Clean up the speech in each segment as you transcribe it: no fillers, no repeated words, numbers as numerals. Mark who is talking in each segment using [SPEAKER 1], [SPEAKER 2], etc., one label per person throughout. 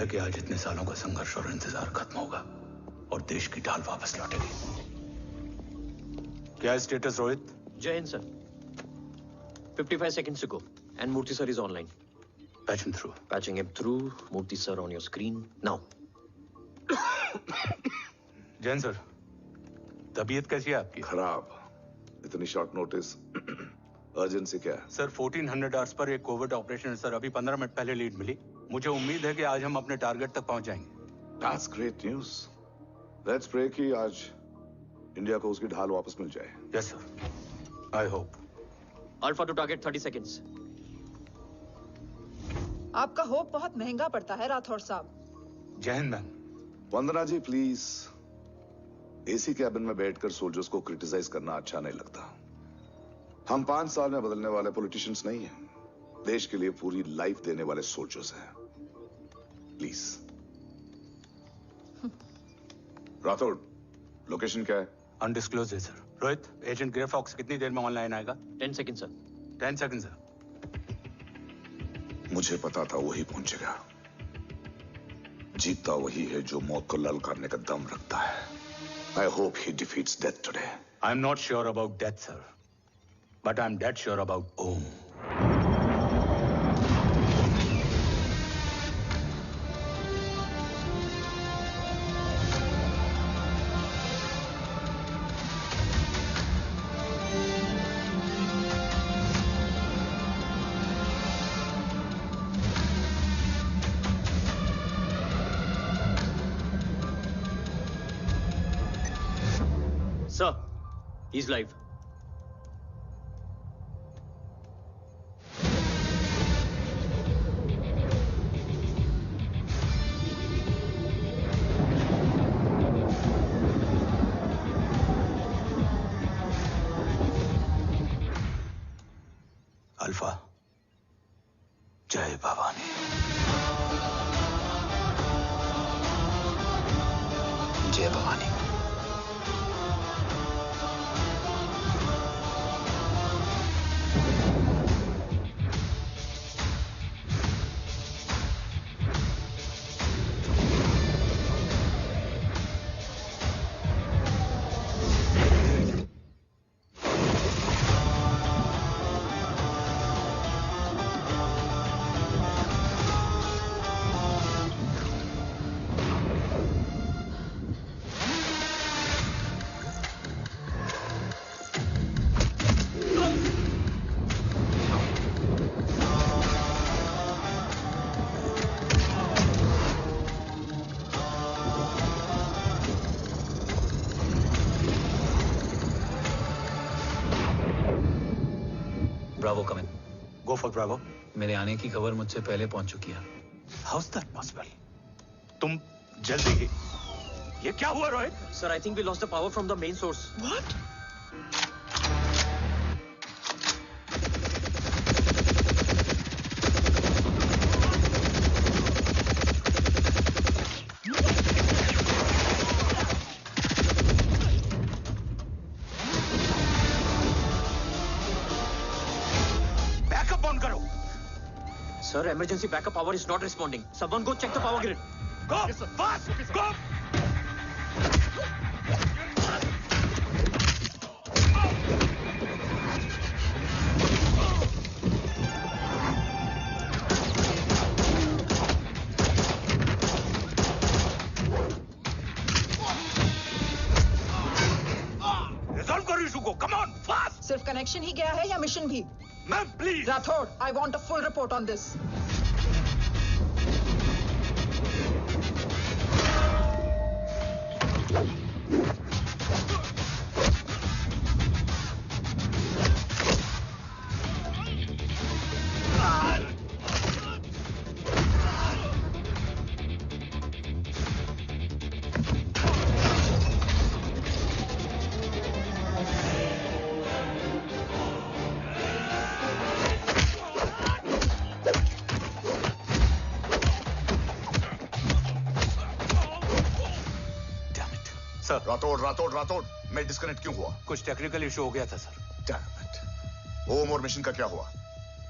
[SPEAKER 1] कि आज इतने सालों का संघर्ष और इंतजार खत्म होगा और देश की ढाल वापस लौटेगी। क्या है स्टेटस रोहित?
[SPEAKER 2] जय Hind sir. 55 seconds to go and Murthy sir is online.
[SPEAKER 1] Patch him through.
[SPEAKER 2] Patching him through. Murthy sir on your screen now.
[SPEAKER 1] Jain sir, तबीयत कैसी है आपकी?
[SPEAKER 3] खराब। इतनी शॉर्ट नोटिस। अर्जेंसी क्या है?
[SPEAKER 1] सर 1400 आवर्स पर एक कोविड ऑपरेशन सर, अभी 15 मिनट पहले लीड मिली। मुझे उम्मीद है कि आज हम अपने टारगेट तक पहुंच जाएंगे।
[SPEAKER 3] That's great news. Let's pray कि आज इंडिया को उसकी ढाल वापस मिल जाए।
[SPEAKER 1] Yes sir. I hope.
[SPEAKER 2] Alpha to target 30 seconds.
[SPEAKER 4] आपका होप बहुत महंगा पड़ता है राठौड़ साहब।
[SPEAKER 1] जय हिंद ma'am.
[SPEAKER 3] Vandana ji please, AC cabin में बैठकर सोल्जर्स को क्रिटिसाइज करना अच्छा नहीं लगता। हम 5 साल में बदलने वाले पॉलिटिशियंस नहीं हैं, देश के लिए पूरी लाइफ देने वाले सोल्जर्स हैं। प्लीज। राठौड़, लोकेशन क्या है?
[SPEAKER 1] अनडिस्क्लोज्ड है sir. Rohit, agent grey fox कितनी देर में ऑनलाइन आएगा?
[SPEAKER 2] 10 seconds सर।
[SPEAKER 1] 10 seconds sir.
[SPEAKER 3] मुझे पता था वही पहुंचेगा। जीतता वही है जो मौत को ललकारने का दम रखता है। I hope he defeats death today.
[SPEAKER 1] I'm not sure about death, sir. But I'm dead sure about Om.
[SPEAKER 2] Sir, he's live.
[SPEAKER 1] Alpha, जय भवानी। जय Bhavani.
[SPEAKER 5] Bravo come in.
[SPEAKER 1] Go for Bravo.
[SPEAKER 5] मेरे आने की खबर मुझसे पहले पहुंच चुकी है।
[SPEAKER 1] How is that possible? तुम जल्दी ही। ये क्या हुआ Rohit?
[SPEAKER 2] Sir, I think we lost the power from the main source.
[SPEAKER 4] What?
[SPEAKER 2] Sir, emergency backup power is not responding. Someone go check the power grid.
[SPEAKER 1] Go! Yes, fast! Go! Resolve करो issue को. Come on, fast!
[SPEAKER 4] सिर्फ connection ही गया है या mission भी?
[SPEAKER 1] Ma'am, please.
[SPEAKER 4] Rathore, I want a full report on this.
[SPEAKER 3] Rathore, मैं disconnect क्यों हुआ?
[SPEAKER 1] कुछ टेक्निकल इशू हो गया था सर।
[SPEAKER 3] Damn it. ओम और मिशन का क्या हुआ?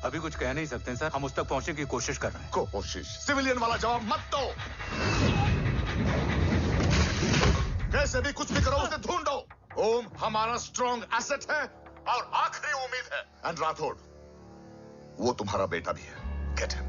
[SPEAKER 1] अभी कुछ कह नहीं सकते सर, हम उस तक पहुंचने की कोशिश कर रहे हैं।
[SPEAKER 3] कोशिश? सिविलियन वाला जवाब मत दो। कैसे भी कुछ भी करो, उसे ढूंढो। ओम हमारा स्ट्रॉन्ग एसेट है और आखिरी उम्मीद है। एंड राठौड़, वो तुम्हारा बेटा भी है। Get him.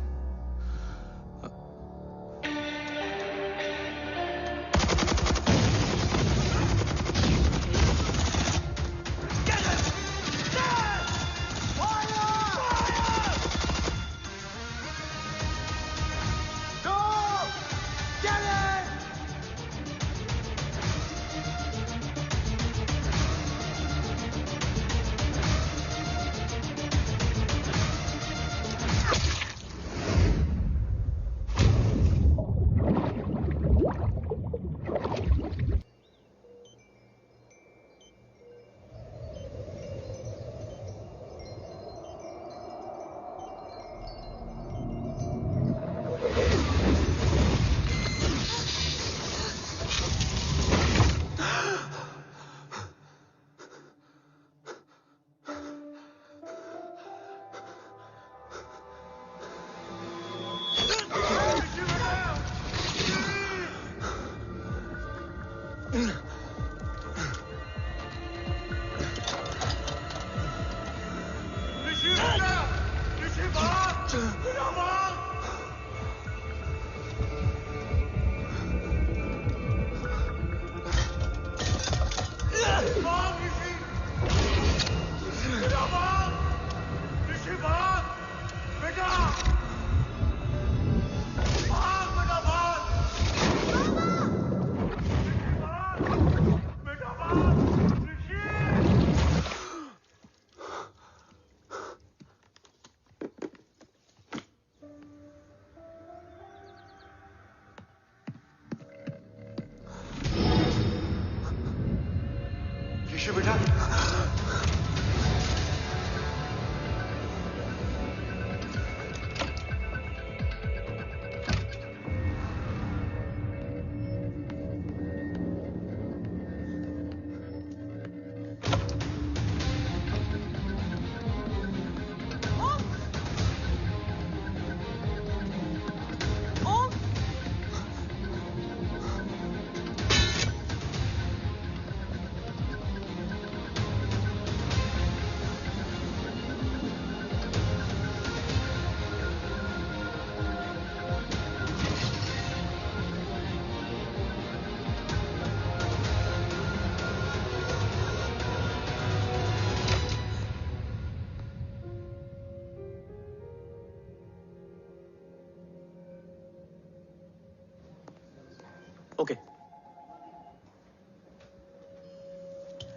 [SPEAKER 2] Okay.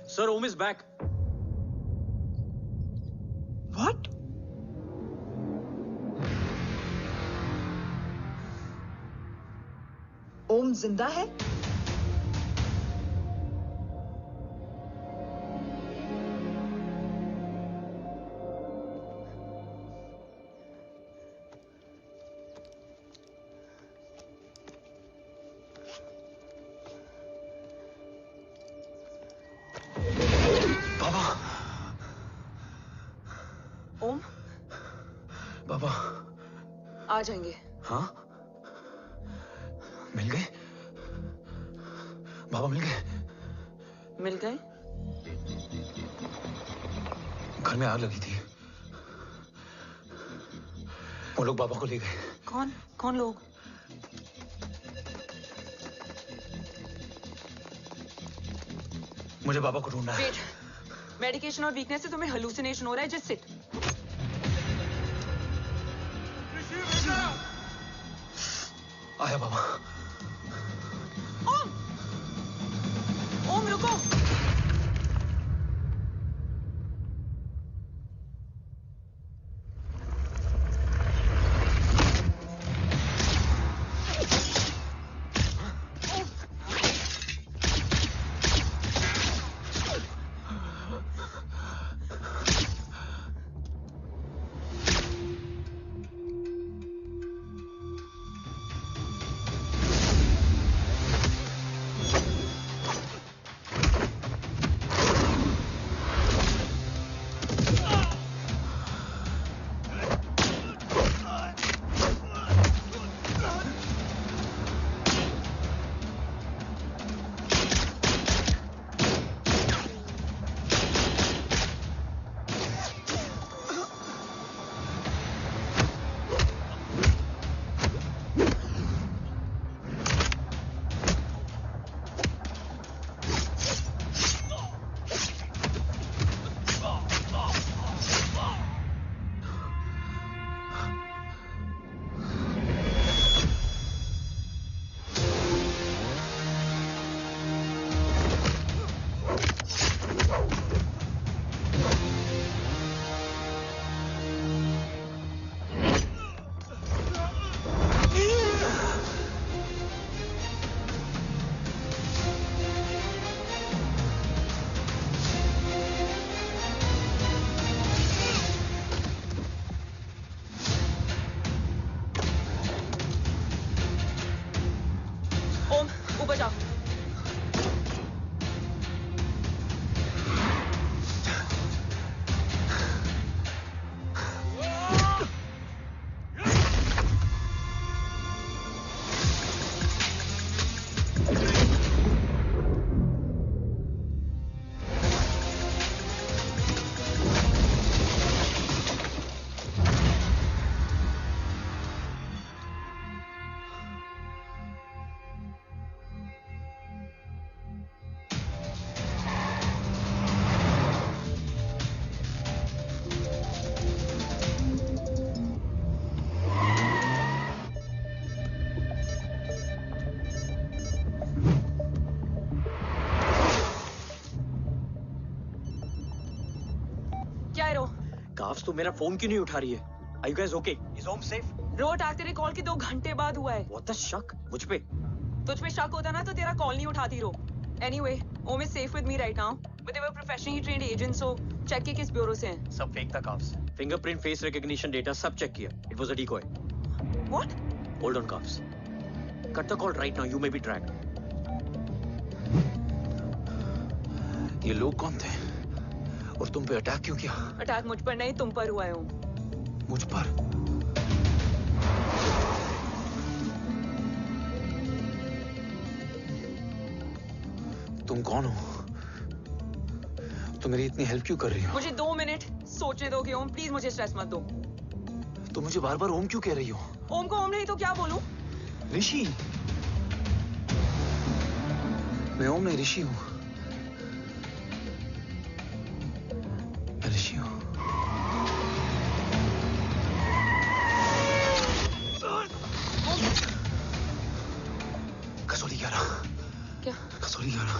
[SPEAKER 2] Sir, Om is back.
[SPEAKER 4] What? ओम जिंदा है? ओम,
[SPEAKER 5] बाबा
[SPEAKER 4] आ जाएंगे।
[SPEAKER 5] हाँ, मिल गए? बाबा मिल गए?
[SPEAKER 4] मिल गए?
[SPEAKER 5] घर में आग लगी थी, वो लोग बाबा को ले गए।
[SPEAKER 4] कौन कौन लोग?
[SPEAKER 5] मुझे बाबा को ढूंढना है।
[SPEAKER 4] मेडिकेशन और वीकनेस से तुम्हें हेलुसिनेशन हो रहा है। Just sit.
[SPEAKER 5] आया बाबा।
[SPEAKER 4] ओम, ओम रुको।
[SPEAKER 2] काफ्स तो मेरा फोन क्यों नहीं उठा रही है? Are you guys okay? Is Om safe?
[SPEAKER 6] रो अटैक तेरे कॉल के 2 घंटे बाद हुआ है।
[SPEAKER 2] What the शक? मुझ पे?
[SPEAKER 6] तुझ पे शक होता ना तो तेरा कॉल नहीं उठाती रो। Anyway, Om is safe with me right now. But they were professionally trained agents, so check के किस ब्यूरो से हैं?
[SPEAKER 2] सब फेक था carbs. Fingerprint, face recognition data सब चेक किया। It was a decoy.
[SPEAKER 6] What?
[SPEAKER 2] Hold on carbs. Cut the call right now. You may be tracked.
[SPEAKER 5] ये लोग कौन थे? और तुम पे अटैक क्यों किया?
[SPEAKER 6] अटैक मुझ पर नहीं तुम पर हुआ है ओम।
[SPEAKER 5] मुझ पर? तुम कौन हो? तुम मेरी इतनी हेल्प क्यों कर रही हो?
[SPEAKER 6] मुझे 2 मिनट सोचने दोगे ओम? प्लीज मुझे स्ट्रेस मत दो।
[SPEAKER 5] तुम मुझे बार बार ओम क्यों कह रही हो?
[SPEAKER 6] ओम को ओम नहीं तो क्या बोलूं?
[SPEAKER 5] ऋषि। मैं ओम नहीं, ऋषि हूं। मैं ऋषि हूं। कसौली 11।
[SPEAKER 6] क्या?
[SPEAKER 5] कसौली 11।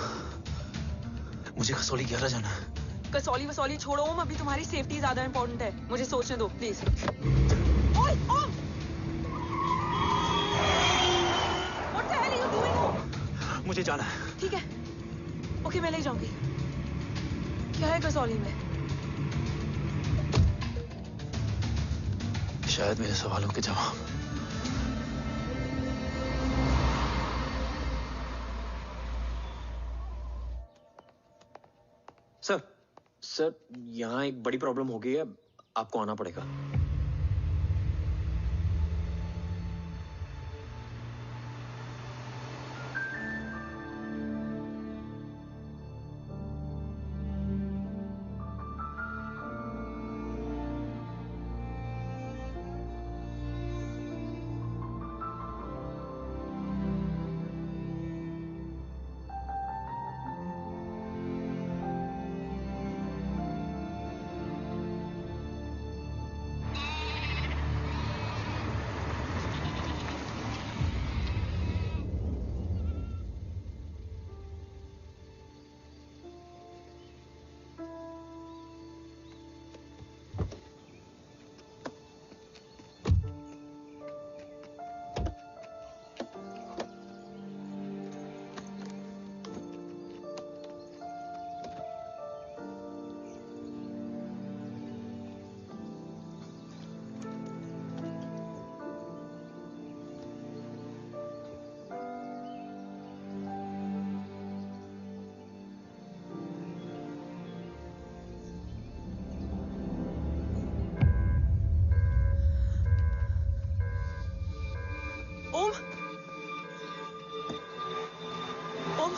[SPEAKER 5] मुझे कसौली 11 जाना है।
[SPEAKER 6] कसौली वसौली छोड़ो ओम, अभी तुम्हारी सेफ्टी ज्यादा इंपॉर्टेंट है। मुझे सोचने दो प्लीज। ओए ओम! What the hell are you doing ओम?
[SPEAKER 5] मुझे जाना है।
[SPEAKER 6] ठीक है। ओके मैं ले जाऊंगी। क्या है कसौली में?
[SPEAKER 5] शायद मेरे सवालों के जवाब।
[SPEAKER 2] सर, यहाँ एक बड़ी प्रॉब्लम हो गई है। आपको आना पड़ेगा।
[SPEAKER 6] ओम! ओम!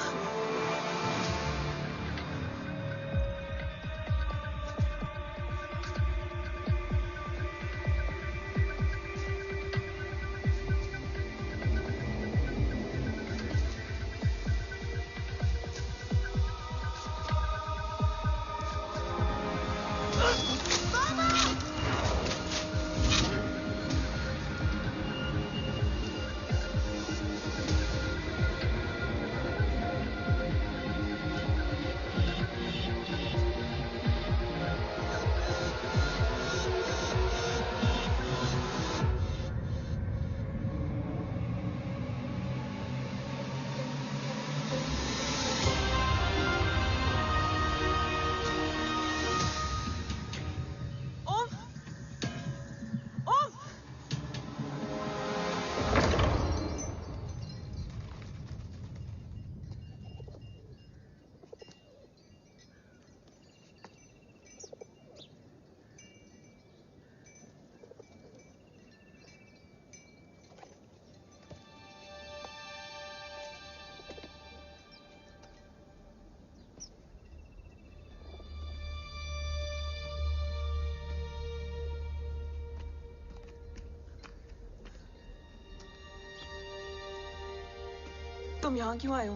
[SPEAKER 6] तुम यहाँ क्यों आए हो?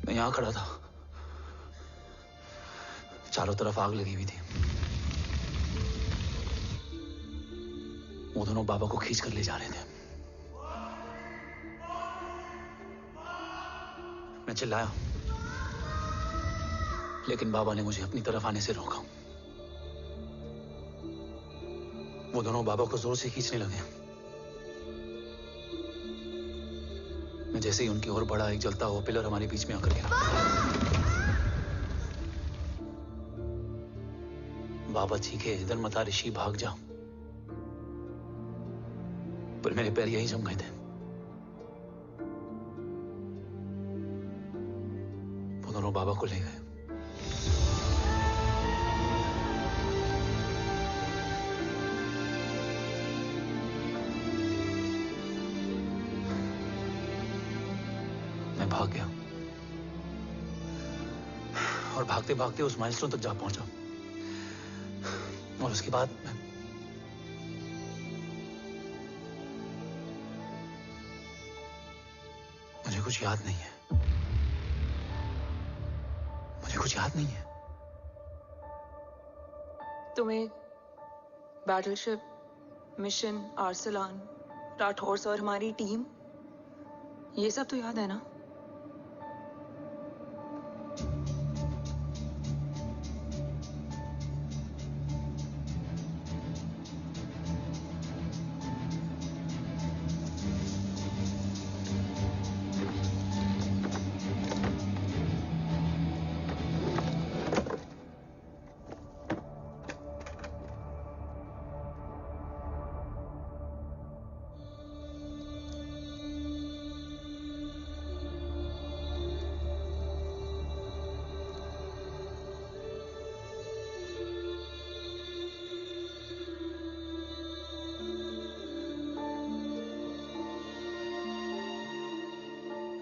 [SPEAKER 5] मैं यहाँ खड़ा था। चारों तरफ आग लगी हुई थी। वो दोनों बाबा को खींच कर ले जा रहे थे। मैं चिल्लाया, लेकिन बाबा ने मुझे अपनी तरफ आने से रोका। वो दोनों बाबा को जोर से खींचने लगे। मैं जैसे ही उनकी ओर बढ़ा, एक जलता हुआ पिलर हमारे बीच में आकर गिरा। बाबा चीखे, इधर मत आ ऋषि, भाग जा। पर मेरे पैर यहीं जम गए थे। वो दोनों बाबा को ले गए। मैं भाग गया और भागते भागते उस माइलस्टोन तक जा पहुंचा। और उसके बाद मुझे कुछ याद नहीं है। मुझे कुछ याद नहीं है।
[SPEAKER 6] तुम्हें बैटलशिप, मिशन, आर्सलान, राठौर और हमारी टीम, ये सब तो याद है ना?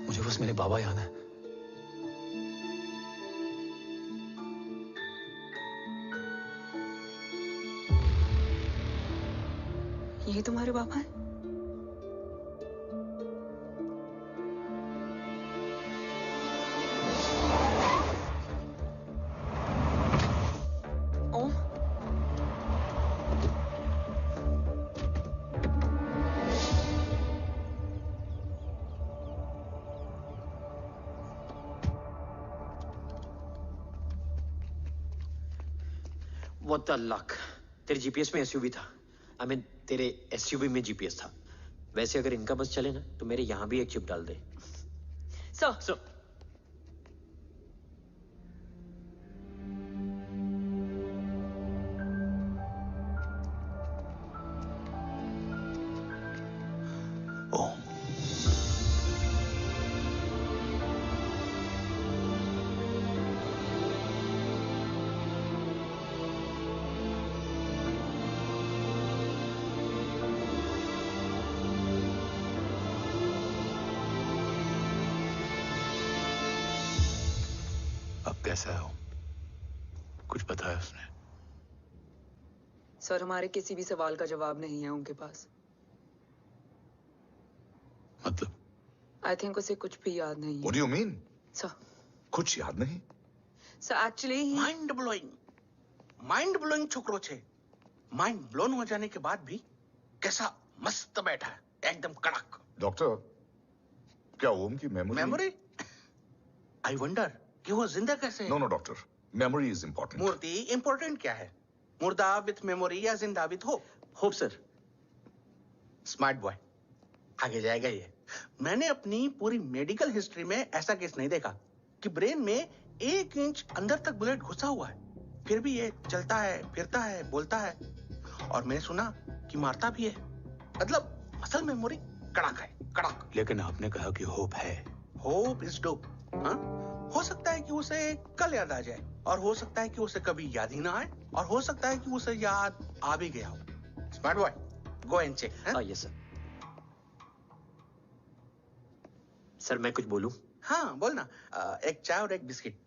[SPEAKER 5] मुझे बस मेरे बाबा याद है।
[SPEAKER 6] ये तुम्हारे बाबा हैं? ओम,
[SPEAKER 2] What the luck? तेरे जीपीएस में एसयूवी था। I mean, तेरे एसयूवी में जीपीएस था। वैसे अगर इनका बस चले ना, तो मेरे यहां भी एक चिप डाल दे।
[SPEAKER 6] सर।
[SPEAKER 5] ओम, अब कैसा है? कुछ बताया उसने?
[SPEAKER 6] सर, हमारे किसी भी सवाल का जवाब नहीं है उनके पास।
[SPEAKER 5] मतलब?
[SPEAKER 6] आई थिंक उसे कुछ भी याद नहीं
[SPEAKER 3] What
[SPEAKER 6] है।
[SPEAKER 3] do you mean?
[SPEAKER 6] सर,
[SPEAKER 3] कुछ याद नहीं?
[SPEAKER 6] एक्चुअली
[SPEAKER 7] माइंड ब्लोइंग छोकरो छे। माइंड ब्लोन हो जाने के बाद भी कैसा मस्त बैठा है, एकदम कड़क।
[SPEAKER 3] डॉक्टर, क्या ओम की
[SPEAKER 7] मेमोरी? आई वंडर कि वो जिंदा कैसे है?
[SPEAKER 3] No doctor, memory is important.
[SPEAKER 7] मूर्ति इंपॉर्टेंट क्या है? मुर्दा विथ मेमोरी या जिंदा with hope?
[SPEAKER 2] Hope sir.
[SPEAKER 7] Smart boy, आगे जाएगा ये। मैंने अपनी पूरी मेडिकल हिस्ट्री में ऐसा केस नहीं देखा कि ब्रेन में 1 इंच अंदर तक बुलेट घुसा हुआ है, फिर भी ये चलता है, फिरता है, बोलता है, और मैंने सुना कि मारता भी है। मतलब असल मेमोरी कड़क है, कड़क।
[SPEAKER 1] लेकिन आपने कहा कि होप है।
[SPEAKER 7] Hope is dope. हाँ, हो सकता है कि उसे कल याद आ जाए, और हो सकता है कि उसे कभी याद ही ना आए, और हो सकता है कि उसे याद आ भी गया हो। Smart boy, go and check.
[SPEAKER 2] Yes sir. Sir मैं कुछ बोलूं?
[SPEAKER 7] हाँ बोल ना। एक चाय और एक बिस्किट।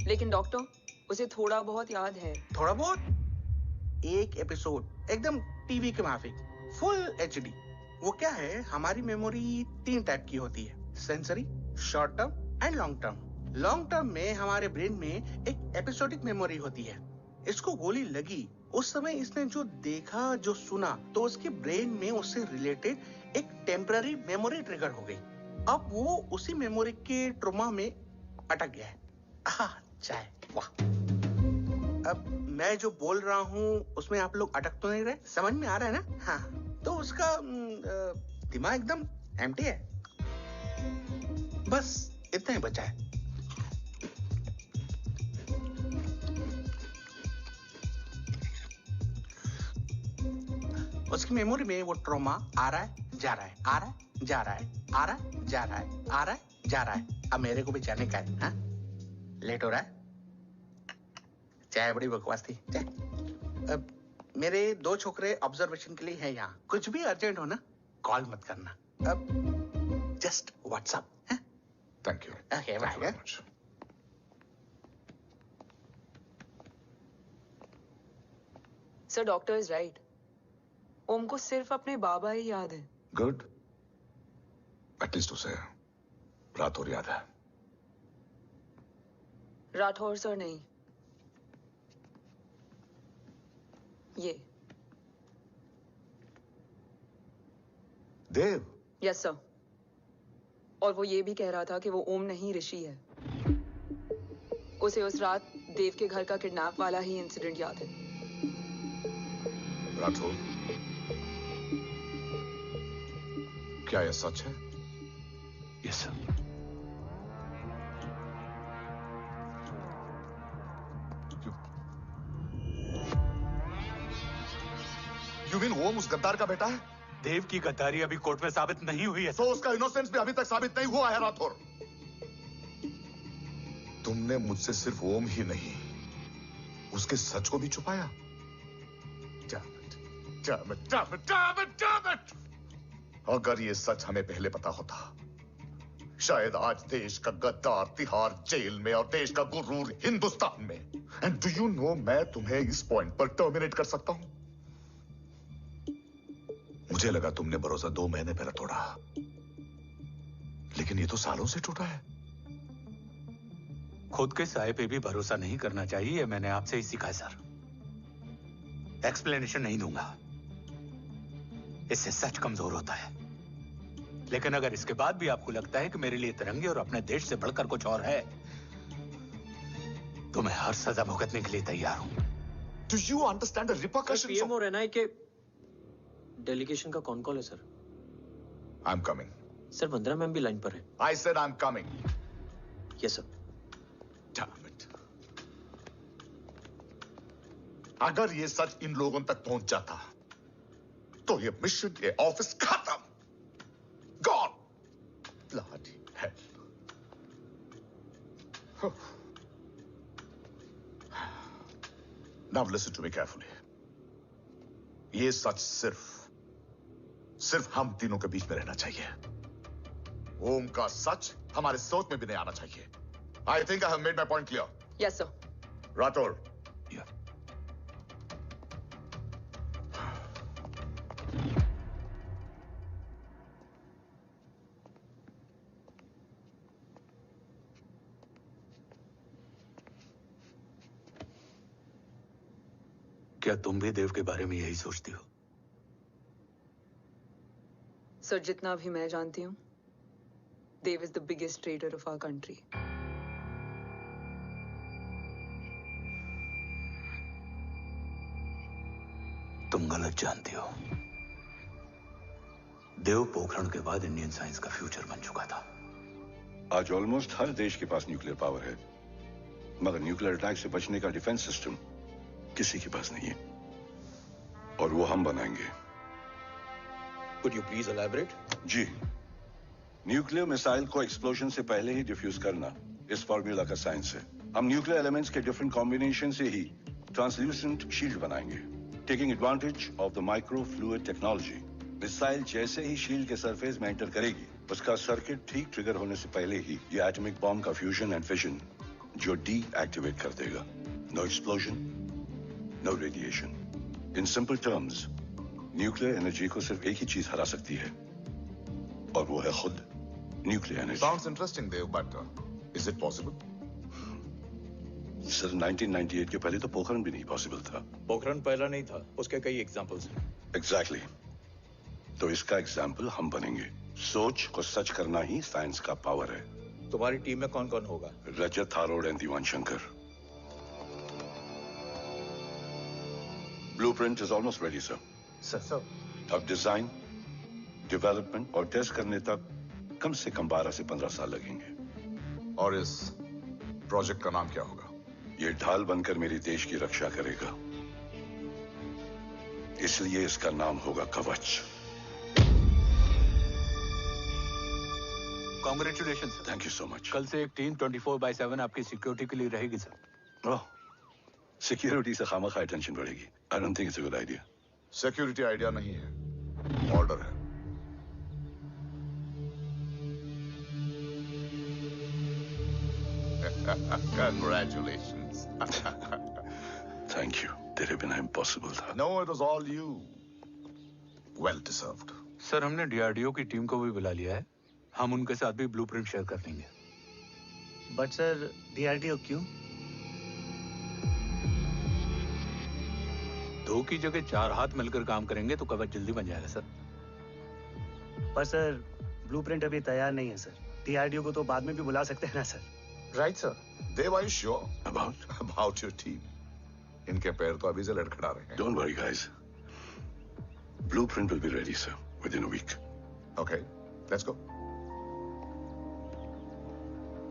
[SPEAKER 6] लेकिन डॉक्टर, उसे थोड़ा बहुत याद है।
[SPEAKER 7] थोड़ा बहुत? एक एपिसोड एकदम टीवी के माफिक, फुल एचडी। वो क्या है, हमारी मेमोरी 3 टाइप की होती है, sensory, short term and long term. Long term में हमारे ब्रेन में एक एपिसोडिक मेमोरी होती है। इसको गोली लगी, उस समय इसने जो देखा, जो सुना, तो उसके ब्रेन में उससे रिलेटेड एक टेम्पररी मेमोरी ट्रिगर हो गई। अब वो उसी मेमोरी के ट्रॉमा में अटक गया है। चाय। वाह। अब मैं जो बोल रहा हूँ उसमें आप लोग अटक तो नहीं रहे? समझ में आ रहा है ना? हाँ, तो उसका दिमाग एकदम एम्प्टी है। बस इतना ही बचा है। उसकी मेमोरी में वो ट्रॉमा आ रहा है, जा रहा है, आ रहा है, जा रहा है, आ रहा है, जा रहा है, आ रहा है, जा रहा है। अब मेरे को भी जाने का है। हाँ? लेट हो रहा है? चाय बड़ी बकवास थी। चाय। अब मेरे 2 छोकरे ऑब्जर्वेशन के लिए हैं यहाँ। कुछ भी अर्जेंट हो ना, कॉल मत करना। अब just WhatsApp.
[SPEAKER 3] Thank you.
[SPEAKER 7] Okay, bye.
[SPEAKER 6] Sir, doctor is right. Om को सिर्फ अपने बाबा ही याद है।
[SPEAKER 3] गुड। एटलीस्ट उसे राठौर याद है।
[SPEAKER 6] राठौर सर नहीं, ये
[SPEAKER 3] देव।
[SPEAKER 6] Yes sir. और वो ये भी कह रहा था कि वो ओम नहीं ऋषि है। उसे उस रात देव के घर का किडनैप वाला ही इंसिडेंट याद है।
[SPEAKER 3] राठौर, क्या यह सच है?
[SPEAKER 1] Yes sir.
[SPEAKER 3] यू मीन ओम उस गद्दार का बेटा है?
[SPEAKER 1] देव की गद्दारी अभी कोर्ट में साबित नहीं हुई है।
[SPEAKER 3] तो उसका इनोसेंस भी अभी तक साबित नहीं हुआ है राठौर। तुमने मुझसे सिर्फ ओम ही नहीं, उसके सच को भी छुपाया। अगर ये सच हमें पहले पता होता, शायद आज देश का गद्दार तिहाड़ जेल में और देश का गुरूर हिंदुस्तान में। एंड डू यू नो, मैं तुम्हें इस पॉइंट पर टर्मिनेट कर सकता हूं। मुझे लगा तुमने भरोसा 2 महीने पहले तोड़ा, लेकिन ये तो सालों से टूटा है।
[SPEAKER 1] खुद के साए पे भी भरोसा नहीं करना चाहिए, मैंने आपसे ही सीखा है सर। एक्सप्लेनेशन नहीं दूंगा, इससे सच कमजोर होता है। लेकिन अगर इसके बाद भी आपको लगता है कि मेरे लिए तिरंगे और अपने देश से बढ़कर कुछ और है, तो मैं हर सजा भुगतने के लिए तैयार हूं।
[SPEAKER 3] Do you understand the repercussions?
[SPEAKER 2] PM और एनआई के डेलीगेशन का कौन कॉल है sir?
[SPEAKER 3] I'm coming.
[SPEAKER 2] Sir, Vandana ma'am भी लाइन पर है।
[SPEAKER 3] I said I'm coming.
[SPEAKER 2] Yes sir.
[SPEAKER 3] Damn it. अगर ये सच इन लोगों तक पहुंच जाता, तो ये मिशन, ये ऑफिस खत्म। Gone. Bloody hell. Now listen to me carefully. ये सच सिर्फ हम तीनों के बीच में रहना चाहिए। ओम का सच हमारे सोच में भी नहीं आना चाहिए। I think I have made my point clear.
[SPEAKER 6] Yes sir.
[SPEAKER 3] Rathore,
[SPEAKER 1] क्या तुम भी देव के बारे में यही सोचती हो?
[SPEAKER 6] सर, जितना भी मैं जानती हूँ, Dev is the biggest trader of our country.
[SPEAKER 1] तुम गलत जानती हो। देव पोखरण के बाद इंडियन साइंस का फ्यूचर बन चुका था।
[SPEAKER 8] आज ऑलमोस्ट हर देश के पास न्यूक्लियर पावर है, मगर न्यूक्लियर अटैक से बचने का डिफेंस सिस्टम किसी के पास नहीं है, और वो हम बनाएंगे।
[SPEAKER 9] Could you please elaborate?
[SPEAKER 8] जी, न्यूक्लियर मिसाइल को एक्सप्लोजन से पहले ही डिफ्यूज करना इस फॉर्मूला का साइंस है। हम न्यूक्लियर एलिमेंट्स के डिफरेंट कॉम्बिनेशन से ही ट्रांसल्यूसेंट शील्ड बनाएंगे, taking advantage of the micro fluid technology. Missile जैसे ही शील्ड के सरफेस में एंटर करेगी, उसका सर्किट ठीक ट्रिगर होने से पहले ही ये एटॉमिक बॉम्ब का फ्यूजन एंड फिशन जो डीएक्टिवेट कर देगा। No explosion, no radiation. In simple terms, nuclear energy को सिर्फ एक ही चीज हरा सकती है, और वो है खुद nuclear energy.
[SPEAKER 3] Sounds interesting, Dev, but is it possible?
[SPEAKER 8] Sir, 1998 के पहले तो पोखरण भी नहीं पॉसिबल था।
[SPEAKER 9] पोखरण पहला नहीं था, उसके कई एग्जांपल्स हैं।
[SPEAKER 8] एग्जैक्टली। तो इसका एग्जाम्पल हम बनेंगे। सोच को सच करना ही साइंस का पावर है।
[SPEAKER 9] तुम्हारी टीम में कौन कौन होगा?
[SPEAKER 8] Rajat, Tharod and Diwan Shankar. Blueprint is almost ready sir.
[SPEAKER 5] Sir
[SPEAKER 8] अब डिजाइन, डेवलपमेंट और टेस्ट करने तक कम से कम 12 से 15 साल लगेंगे।
[SPEAKER 3] और इस प्रोजेक्ट का नाम क्या होगा?
[SPEAKER 8] ये ढाल बनकर मेरे देश की रक्षा करेगा, इसलिए इसका नाम होगा कवच।
[SPEAKER 1] Congratulation sir.
[SPEAKER 8] Thank you so much.
[SPEAKER 1] कल से एक टीम 24/7 आपकी सिक्योरिटी के लिए रहेगी सर।
[SPEAKER 8] ओह, सिक्योरिटी से खामखा टेंशन बढ़ेगी। I don't think it's a good idea.
[SPEAKER 3] Security idea नहीं है, ऑर्डर है। Congratulations.
[SPEAKER 8] थैंक यू, तेरे बिना इम्पॉसिबल था।
[SPEAKER 3] No, it was all you. Well deserved.
[SPEAKER 1] Sir हमने डीआरडीओ की टीम को भी बुला लिया है, हम उनके साथ भी ब्लूप्रिंट शेयर कर लेंगे।
[SPEAKER 10] बट सर डीआरडीओ क्यों?
[SPEAKER 1] 2 की जगह 4 हाथ मिलकर काम करेंगे तो कवच जल्दी बन जाएगा सर।
[SPEAKER 10] पर सर ब्लूप्रिंट अभी तैयार नहीं है सर। डीआरडीओ को तो बाद में भी बुला सकते हैं ना sir.
[SPEAKER 5] Right sir.
[SPEAKER 3] Dev, are you sure about your team? इनके पैर तो अभी से लड़खड़ा रहे हैं।
[SPEAKER 8] Don't worry, guys. Blueprint will be ready, sir, within a week.
[SPEAKER 3] Okay, let's go.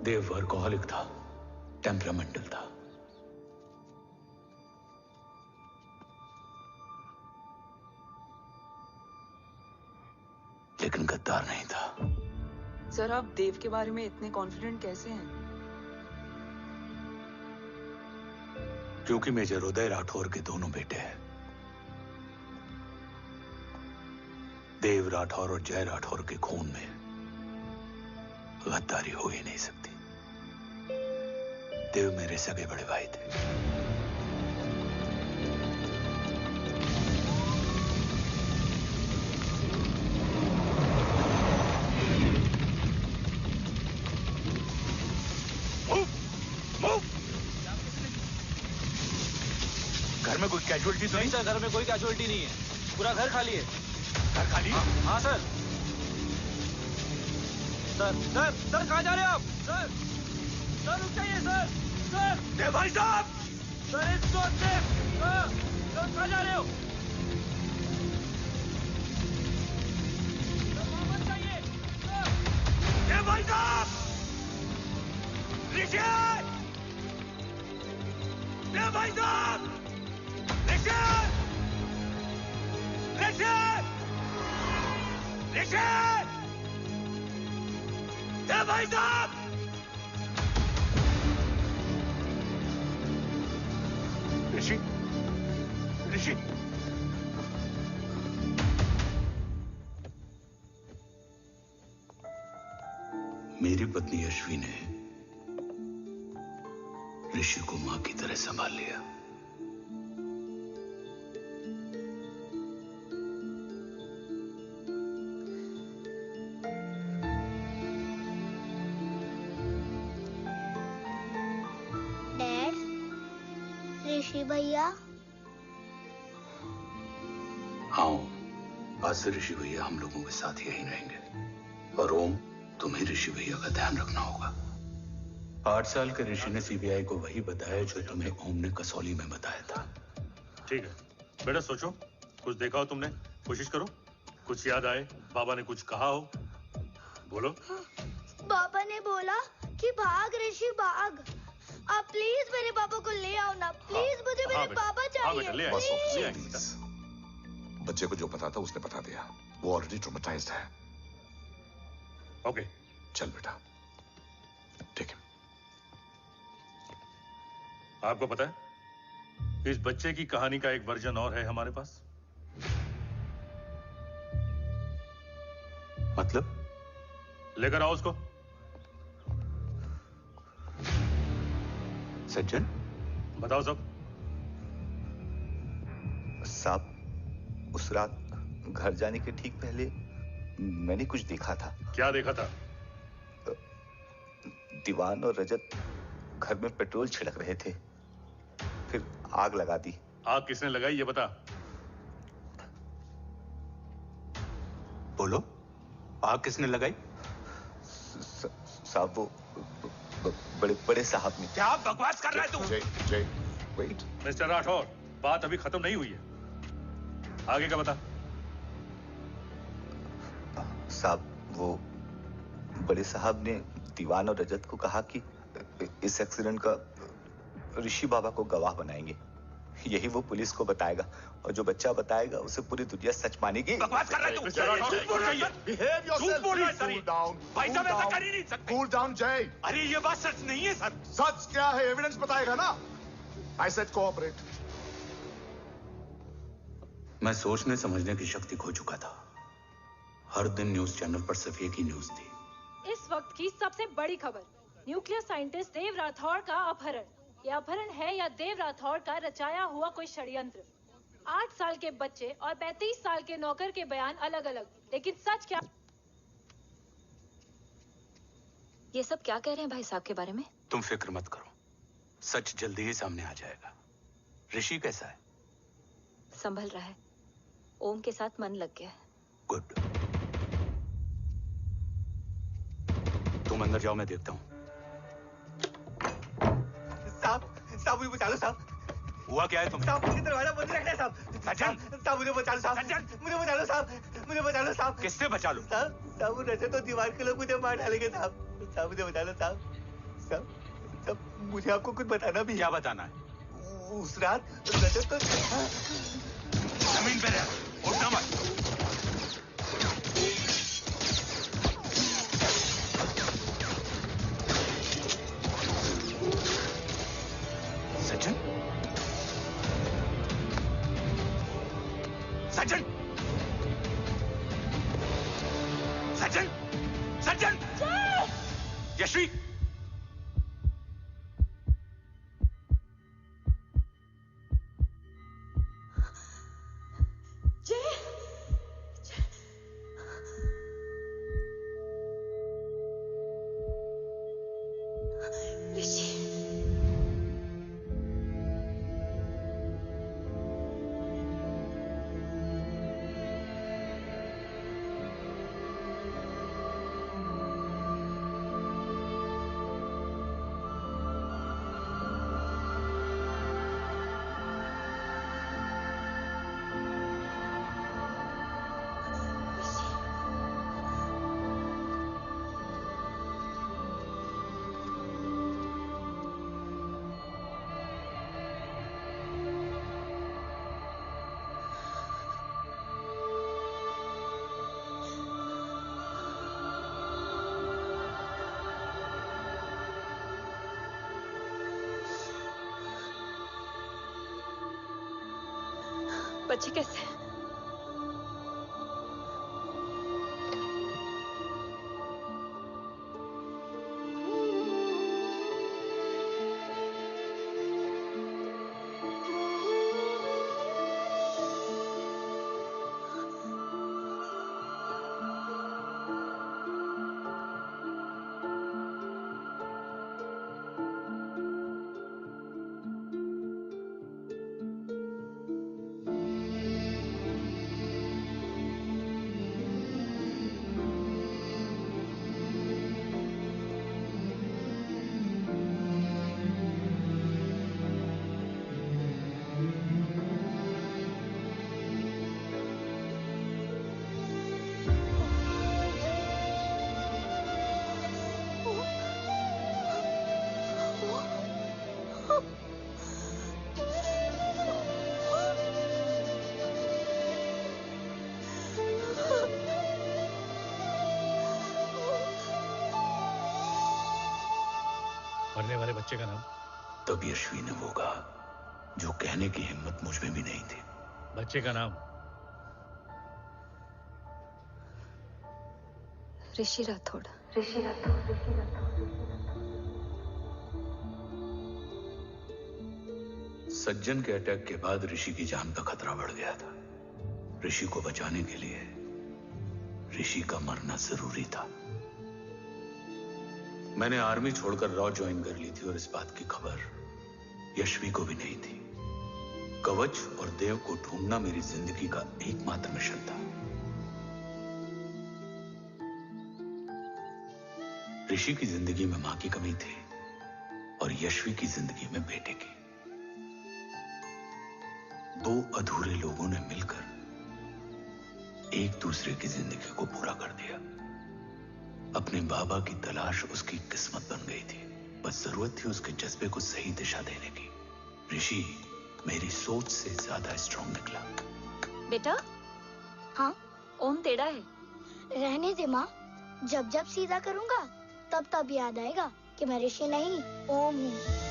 [SPEAKER 1] Dev workaholic था, टेम्परामेंटल था। लेकिन गद्दार नहीं था।
[SPEAKER 6] सर आप देव के बारे में इतने कॉन्फिडेंट कैसे हैं?
[SPEAKER 1] क्योंकि मेजर उदय राठौर के दोनों बेटे हैं। देव राठौर और जय राठौर के खून में गद्दारी हो ही नहीं सकती। देव मेरे सगे बड़े भाई थे। घर में कोई कैजुअलिटी तो नहीं?
[SPEAKER 5] सर घर में कोई कैजुअलिटी नहीं है, पूरा घर खाली है।
[SPEAKER 1] घर खाली?
[SPEAKER 5] हाँ सर। सर कहाँ जा रहे हैं आप? सर रुक जाइए सर।
[SPEAKER 1] देव भाई साहब!
[SPEAKER 5] Sir it's not safe. Sir कहाँ जा रहे हो? सर वापस जाइए।
[SPEAKER 1] देव भाई साहब! ऋषि! देव भाई साहब! ऋषि! देव भाई साहब! ऋषि! मेरी पत्नी अश्वी ने ऋषि को मां की तरह संभाल लिया।
[SPEAKER 11] डैड, ऋषि भैया।
[SPEAKER 1] हाँ, आज से ऋषि भैया हम लोगों के साथ यहीं रहेंगे। और ओम, तुम्हें ऋषि भैया का ध्यान रखना होगा। 8 साल के ऋषि ने सीबीआई को वही बताया जो तुम्हें ओम ने कसौली में बताया था।
[SPEAKER 12] ठीक है बेटा, सोचो, कुछ देखा हो तुमने, कोशिश करो, कुछ याद आए, बाबा ने कुछ कहा हो, बोलो।
[SPEAKER 11] पापा ने बोला कि भाग ऋषि भाग। आप प्लीज मेरे पापा को ले आओ ना, प्लीज। मुझे मेरे पापा चाहिए।
[SPEAKER 12] ले
[SPEAKER 3] प्लीज। बच्चे को जो पता था उसने बता दिया, वो ऑलरेडी ट्रॉमेटाइज्ड है।
[SPEAKER 12] ओके
[SPEAKER 3] चल बेटा, ठीक है।
[SPEAKER 12] आपको पता है, इस बच्चे की कहानी का एक वर्जन और है हमारे पास।
[SPEAKER 1] मतलब?
[SPEAKER 12] लेकर आओ उसको।
[SPEAKER 1] सज्जन,
[SPEAKER 12] बताओ सब।
[SPEAKER 13] साहब, उस रात घर जाने के ठीक पहले मैंने कुछ देखा था।
[SPEAKER 12] क्या देखा था?
[SPEAKER 13] दीवान और रजत घर में पेट्रोल छिड़क रहे थे, फिर आग लगा दी।
[SPEAKER 12] आग किसने लगाई ये बता।
[SPEAKER 1] बोलो, आग किसने लगाई?
[SPEAKER 13] साहब वो बड़े बड़े साहब ने।
[SPEAKER 1] क्या बकवास कर रहा है तू?
[SPEAKER 3] जय, वेट।
[SPEAKER 12] मिस्टर राठौर, बात अभी खत्म नहीं हुई है। आगे का बता।
[SPEAKER 13] साहब, वो बड़े साहब ने दीवान और रजत को कहा कि इस एक्सीडेंट का ऋषि बाबा को गवाह बनाएंगे। यही वो पुलिस को बताएगा और जो बच्चा बताएगा उसे पूरी दुनिया सच मानेगी।
[SPEAKER 14] बकवास कर रहा है तू। झूठ बोल रही है।
[SPEAKER 3] Behave yourself,
[SPEAKER 14] झूठ बोल रहा है
[SPEAKER 3] please,
[SPEAKER 14] सर।
[SPEAKER 3] cool down,
[SPEAKER 14] भाई
[SPEAKER 3] cool
[SPEAKER 14] साहब ऐसा
[SPEAKER 3] down.
[SPEAKER 14] कर ही नहीं सकते।
[SPEAKER 3] Cool down, Jay.
[SPEAKER 14] अरे ये बात सच नहीं है सर।
[SPEAKER 3] सच क्या है? एविडेंस बताएगा ना। I said cooperate.
[SPEAKER 1] मैं सोचने समझने की शक्ति खो चुका था। हर दिन न्यूज चैनल पर सिर्फ एक ही न्यूज थी।
[SPEAKER 15] इस वक्त की सबसे बड़ी खबर, न्यूक्लियर साइंटिस्ट देव राठौड़ का अपहरण। यह अपहरण है या देव राठौड़ का रचाया हुआ कोई षड्यंत्र। 8 साल के बच्चे और 35 साल के नौकर के बयान अलग अलग, लेकिन सच क्या?
[SPEAKER 16] ये सब क्या कह रहे हैं भाई साहब के बारे में?
[SPEAKER 1] तुम फिक्र मत करो, सच जल्दी ही सामने आ जाएगा। ऋषि कैसा है?
[SPEAKER 16] संभल रहा है। ओम के साथ मन लग गया है।
[SPEAKER 1] गुड। तुम अंदर जाओ, मैं देखता हूँ।
[SPEAKER 13] साहब मुझे बचा लो साहब।
[SPEAKER 1] हुआ क्या है तुम्हें?
[SPEAKER 13] साहब मुझे दरवाजा बंद रखना है साहब।
[SPEAKER 1] सज्जन,
[SPEAKER 13] साहब मुझे बचा लो साहब। सज्जन मुझे बचा लो साहब। मुझे बचा लो साहब।
[SPEAKER 1] किससे बचा लो?
[SPEAKER 13] साहब वो रजत तो दीवार के लोग मुझे मार डालेंगे साहब। साहब मुझे बचा लो साहब। साहब मुझे आपको कुछ बताना भी।
[SPEAKER 1] क्या बताना है?
[SPEAKER 13] उस रात रजत तो
[SPEAKER 1] जमीन पे रह, उठना मत। सज्जन, सज्जन, सज्जन, सज्जन, यश्वी,
[SPEAKER 15] बच्चे कैसे हैं?
[SPEAKER 12] मरने वाले बच्चे का नाम?
[SPEAKER 1] तब यश्वी ने वो कहा जो कहने की हिम्मत मुझ में भी नहीं थी।
[SPEAKER 12] बच्चे का नाम?
[SPEAKER 16] ऋषि राठौड़।
[SPEAKER 11] ऋषि राठौड़।
[SPEAKER 1] सज्जन के अटैक के बाद ऋषि की जान का खतरा बढ़ गया था। ऋषि को बचाने के लिए ऋषि का मरना जरूरी था। मैंने आर्मी छोड़कर रॉ ज्वाइन कर ली थी और इस बात की खबर यश्वी को भी नहीं थी। कवच और देव को ढूंढना मेरी जिंदगी का एकमात्र मिशन था। ऋषि की जिंदगी में मां की कमी थी और यश्वी की जिंदगी में बेटे की। दो अधूरे लोगों ने मिलकर एक दूसरे की जिंदगी को पूरा कर दिया। अपने बाबा की तलाश उसकी किस्मत बन गई थी, बस जरूरत थी उसके जज्बे को सही दिशा देने की। ऋषि मेरी सोच से ज्यादा स्ट्रांग निकला।
[SPEAKER 16] बेटा,
[SPEAKER 11] हाँ
[SPEAKER 16] ओम टेढ़ा है।
[SPEAKER 11] रहने दे माँ, जब जब सीधा करूँगा तब तब याद आएगा कि मैं ऋषि नहीं ओम हूँ।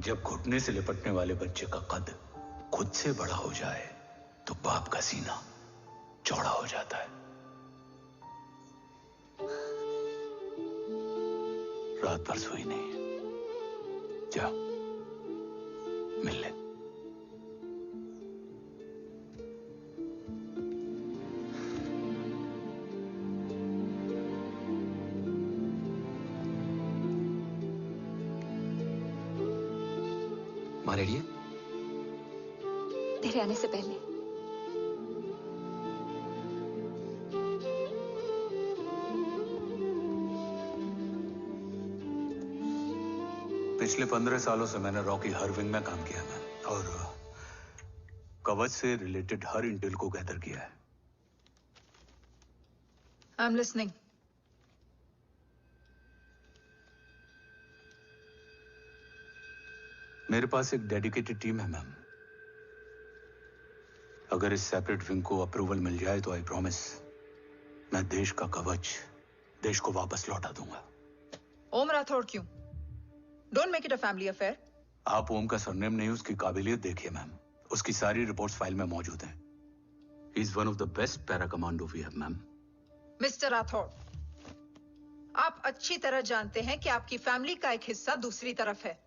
[SPEAKER 1] जब घुटने से लिपटने वाले बच्चे का कद खुद से बड़ा हो जाए तो बाप का सीना चौड़ा हो जाता है। रात भर सोई नहीं, जा मिल ले।
[SPEAKER 2] माँ रेडी है?
[SPEAKER 16] तेरे आने से पहले।
[SPEAKER 1] पिछले 15 सालों से मैंने रॉकी हर विंग में काम किया है और कवच से रिलेटेड हर इंटेल को गैदर किया है।
[SPEAKER 4] I am listening.
[SPEAKER 1] मेरे पास एक डेडिकेटेड टीम है मैम। अगर इस सेपरेट विंग को अप्रूवल मिल जाए तो आई प्रॉमिस मैं देश का कवच देश को वापस लौटा दूंगा।
[SPEAKER 4] ओम राठौड़ क्यों? Don't make it a family affair.
[SPEAKER 1] आप ओम का सरनेम नहीं, उसकी काबिलियत देखिए मैम। उसकी सारी रिपोर्ट्स फाइल में मौजूद हैं। He is one of the best para commando we have ma'am.
[SPEAKER 4] Mister Rathore, आप अच्छी तरह जानते हैं कि आपकी फैमिली का एक हिस्सा दूसरी तरफ है।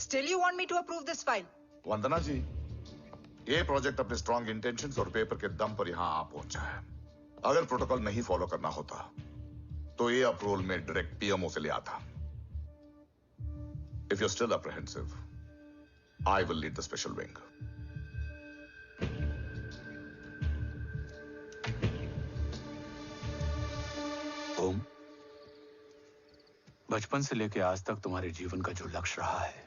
[SPEAKER 4] Still you want me to approve this file?
[SPEAKER 3] वंदना जी, ये प्रोजेक्ट अपने स्ट्रॉन्ग इंटेंशंस और पेपर के दम पर यहां आ पहुंचा है। अगर प्रोटोकॉल नहीं फॉलो करना होता तो ये अप्रूवल में डायरेक्ट पीएमओ से ले आता। If you're still apprehensive, I will lead the special wing.
[SPEAKER 1] ओम, बचपन से लेकर आज तक तुम्हारे जीवन का जो लक्ष्य रहा है,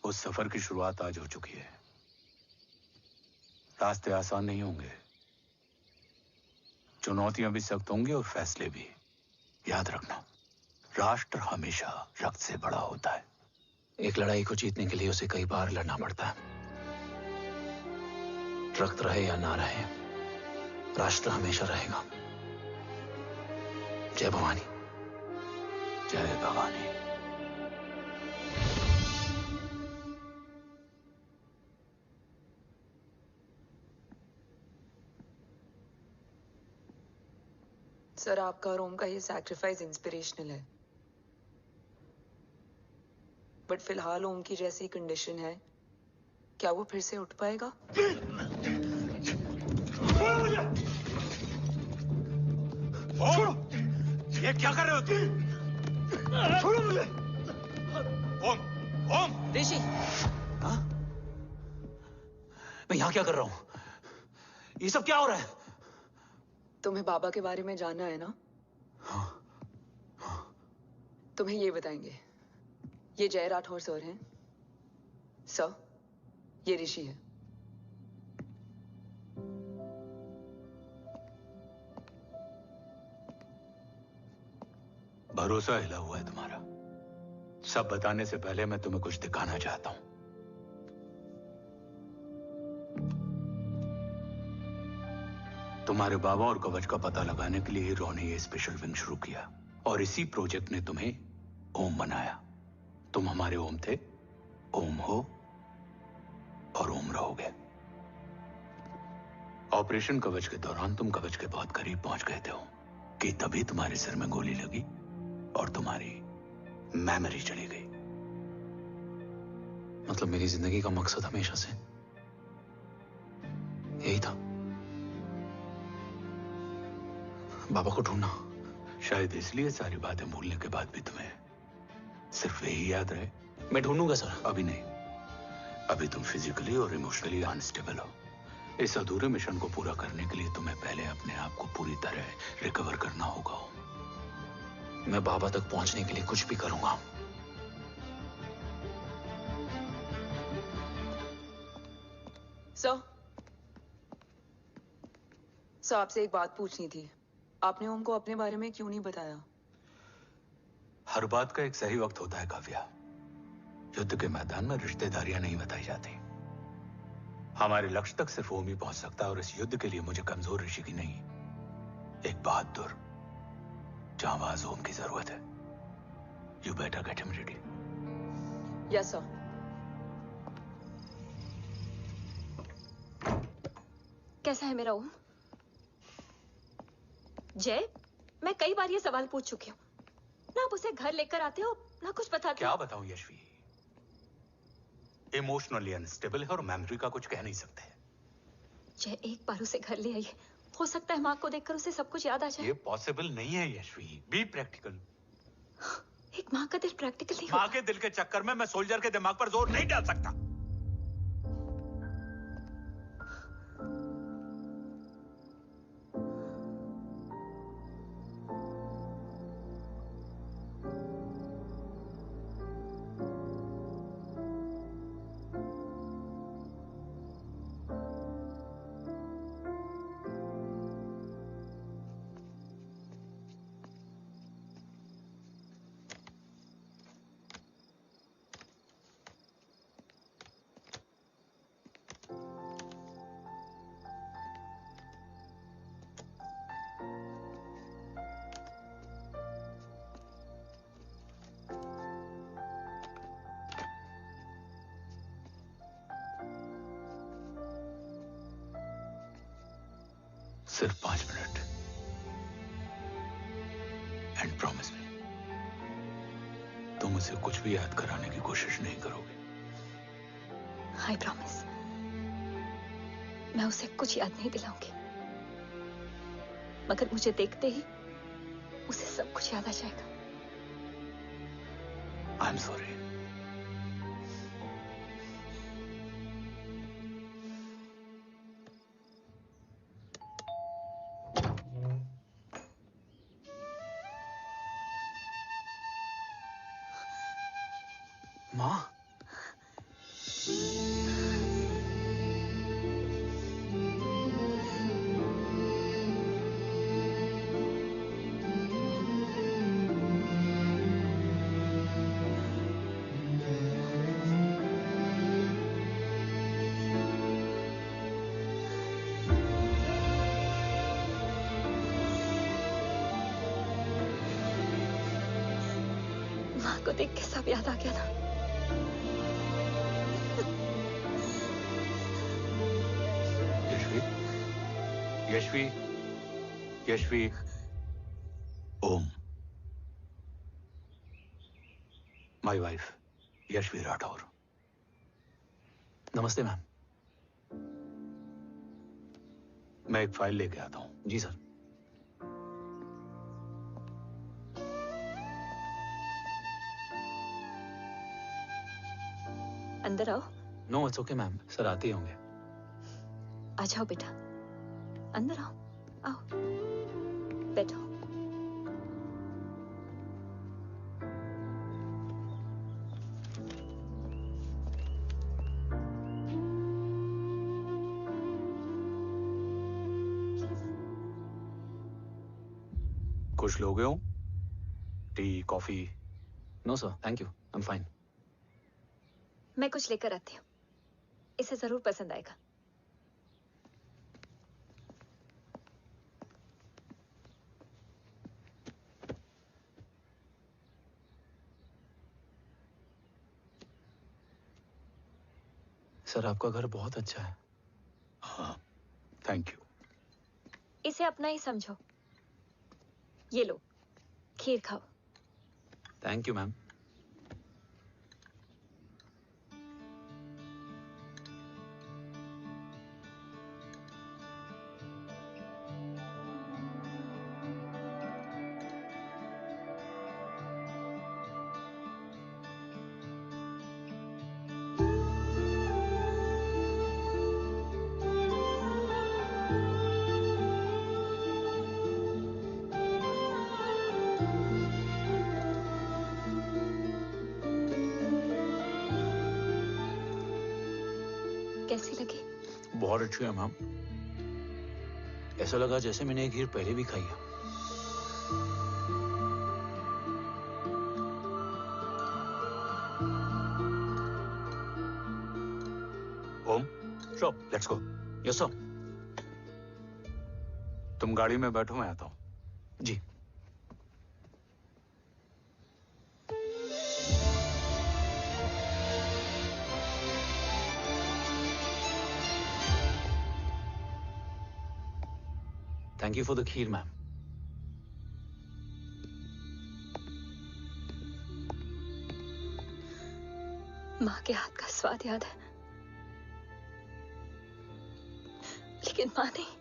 [SPEAKER 1] उस सफर की शुरुआत आज हो चुकी है। रास्ते आसान नहीं होंगे, चुनौतियां भी सख्त होंगी और फैसले भी। याद रखना, राष्ट्र हमेशा रक्त से बड़ा होता है।
[SPEAKER 5] एक लड़ाई को जीतने के लिए उसे कई बार लड़ना पड़ता है। रक्त रहे या ना रहे, राष्ट्र हमेशा रहेगा। जय भवानी।
[SPEAKER 1] जय भवानी।
[SPEAKER 6] सर, आपका और ओम का ये सैक्रिफाइस इंस्पिरेशनल है, बट फिलहाल ओम की जैसी कंडीशन है, क्या वो फिर से उठ पाएगा?
[SPEAKER 14] छोड़ो! ये क्या कर रहे हो तुम? छोड़ो मुझे! ओम! ओम!
[SPEAKER 5] ऋषि! हाँ? मैं यहाँ क्या कर रहा हूँ? ये सब क्या हो रहा है?
[SPEAKER 6] तुम्हें बाबा के बारे में जानना है ना? तुम्हें ये बताएंगे। ये जय राठौर सर हैं। सर, ये ऋषि है।
[SPEAKER 1] भरोसा हिला हुआ है तुम्हारा। सब बताने से पहले मैं तुम्हें कुछ दिखाना चाहता हूं। तुम्हारे बाबा और कवच का पता लगाने के लिए हीरो ने ये स्पेशल विंग शुरू किया और इसी प्रोजेक्ट ने तुम्हें ओम बनाया। तुम हमारे ओम थे, ओम हो और ओम रहोगे। ऑपरेशन कवच के दौरान तुम कवच के बहुत करीब पहुंच गए थे कि तभी तुम्हारे सिर में गोली लगी और तुम्हारी मेमोरी चली गई।
[SPEAKER 5] मतलब मेरी जिंदगी का मकसद हमेशा से यही था, बाबा को ढूंढना।
[SPEAKER 1] शायद इसलिए सारी बातें भूलने के बाद भी तुम्हें सिर्फ यही याद रहे।
[SPEAKER 5] मैं ढूंढूंगा सर।
[SPEAKER 1] अभी नहीं, अभी तुम फिजिकली और इमोशनली अनस्टेबल हो। इस अधूरे मिशन को पूरा करने के लिए तुम्हें पहले अपने आप को पूरी तरह रिकवर करना होगा।
[SPEAKER 5] मैं बाबा तक पहुंचने के लिए कुछ भी करूंगा।
[SPEAKER 6] सर आपसे एक बात पूछनी थी। आपने ओम को अपने बारे में क्यों नहीं बताया?
[SPEAKER 1] हर बात का एक सही वक्त होता है काव्या। युद्ध के मैदान में रिश्तेदारियां नहीं बताई जाती। हमारे लक्ष्य तक सिर्फ ओम ही पहुंच सकता है, और इस युद्ध के लिए मुझे कमजोर ऋषि की नहीं, एक बहादुर जांबाज ओम की जरूरत है। You better get him ready.
[SPEAKER 6] Yes sir.
[SPEAKER 16] कैसा है मेरा ओम? जय, मैं कई बार ये सवाल पूछ चुकी हूँ। ना आप उसे घर लेकर आते हो, ना कुछ बताते
[SPEAKER 1] क्या
[SPEAKER 16] हो।
[SPEAKER 1] बताऊं यशवी, इमोशनली अनस्टेबल है और मेमोरी का कुछ कह नहीं सकते।
[SPEAKER 16] जय, एक बार उसे घर ले आइए, हो सकता है माँ को देखकर उसे सब कुछ याद आ जाए।
[SPEAKER 1] ये पॉसिबल नहीं है यशवी। Be practical.
[SPEAKER 16] एक माँ का दिल प्रैक्टिकल नहीं
[SPEAKER 1] माँ के दिल के चक्कर में मैं सोल्जर के दिमाग पर जोर नहीं डाल सकता। सिर्फ 5 मिनट। एंड प्रॉमिस मी, तुम उसे कुछ भी याद कराने की कोशिश नहीं करोगे।
[SPEAKER 16] आई प्रॉमिस, मैं उसे कुछ याद नहीं दिलाऊंगी, मगर मुझे देखते ही उसे सब कुछ याद आ जाएगा।
[SPEAKER 1] I am sorry.
[SPEAKER 5] माँ,
[SPEAKER 16] माँ को देख के सब याद आ गया ना।
[SPEAKER 1] Yashvi, Yashvi, Om, my wife Yashvi Rathore.
[SPEAKER 5] नमस्ते मैम।
[SPEAKER 1] मैं एक फाइल लेके आता हूं।
[SPEAKER 5] जी सर।
[SPEAKER 16] अंदर आओ।
[SPEAKER 5] No it's okay ma'am, sir आते ही होंगे।
[SPEAKER 16] आ जाओ बेटा, अंदर आओ। आओ, बैठो।
[SPEAKER 1] कुछ लोगे हो? Tea, coffee?
[SPEAKER 5] No sir, thank you, I am fine.
[SPEAKER 16] मैं कुछ लेकर आती हूँ, इसे जरूर पसंद आएगा।
[SPEAKER 5] सर आपका घर बहुत अच्छा है।
[SPEAKER 1] हाँ, थैंक यू।
[SPEAKER 16] इसे अपना ही समझो। ये लो, खीर खाओ।
[SPEAKER 5] Thank you ma'am.
[SPEAKER 16] कैसी लगी?
[SPEAKER 5] बहुत अच्छी है मैम। ऐसा लगा जैसे मैंने एक खीर पहले भी खाई है।
[SPEAKER 1] ओम, लेट्स गो।
[SPEAKER 5] Yes sir.
[SPEAKER 1] तुम गाड़ी में बैठो, मैं आता हूं।
[SPEAKER 5] जी। Thank you for the kheer, ma'am.
[SPEAKER 16] माँ के हाथ का स्वाद याद है, लेकिन माँ नहीं।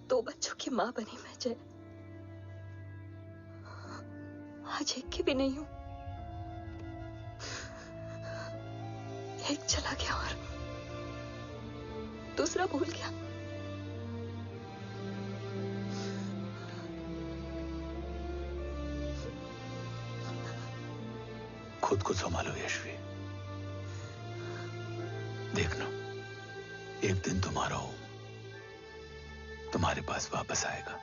[SPEAKER 16] 2 बच्चों की माँ बनी मैं जय, आज एक की भी नहीं हूं। एक चला गया और दूसरा भूल गया।
[SPEAKER 1] खुद को संभालो यशवी। देखना, एक दिन तुम्हारा हो तुम्हारे पास वापस आएगा।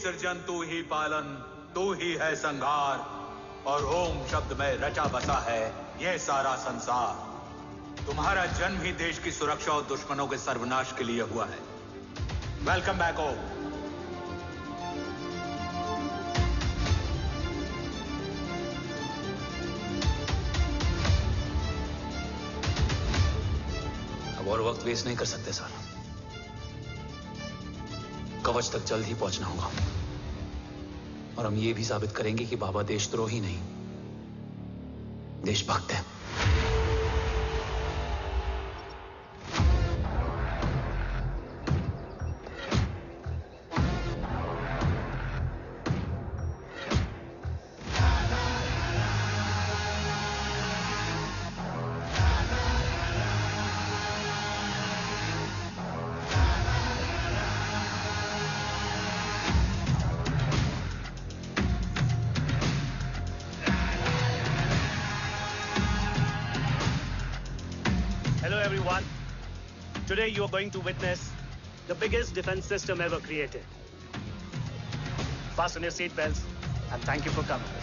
[SPEAKER 1] सृजन तू ही पालन, तू ही है संहार, और ओम शब्द में रचा बसा है ये सारा संसार। तुम्हारा जन्म ही देश की सुरक्षा और दुश्मनों के सर्वनाश के लिए हुआ है। वेलकम बैक ओम।
[SPEAKER 5] अब और वक्त वेस्ट नहीं कर सकते सर। कवच तक जल्द ही पहुंचना होगा और हम ये भी साबित करेंगे कि बाबा देशद्रोही नहीं, देशभक्त है।
[SPEAKER 10] Today you are going to witness the biggest defense system ever created. Fasten your seat belts and thank you for coming.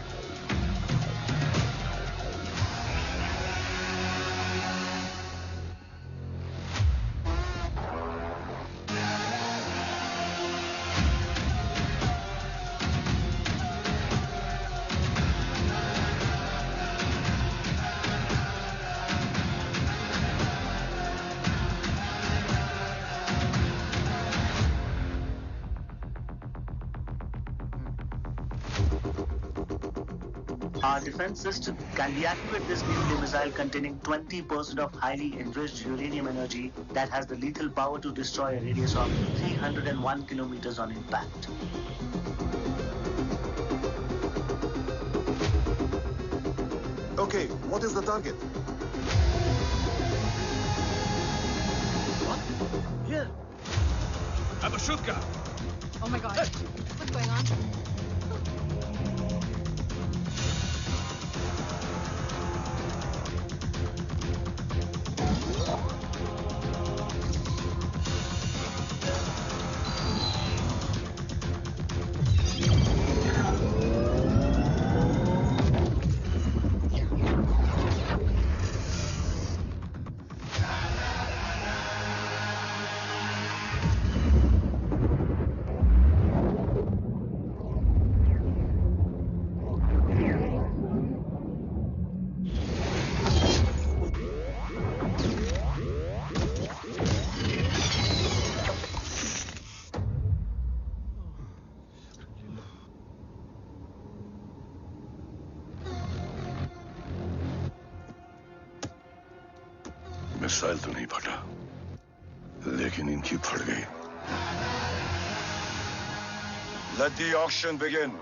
[SPEAKER 10] Our defense system can deactivate this nuclear missile containing 20% of highly enriched uranium energy that has the lethal power to destroy a radius of 301 kilometers on impact.
[SPEAKER 3] Okay, what is the target?
[SPEAKER 14] Marshrutka!
[SPEAKER 15] Oh my God. What's going on?
[SPEAKER 8] Missile तो नहीं फटा, लेकिन इनकी फट गई। Let the auction begin.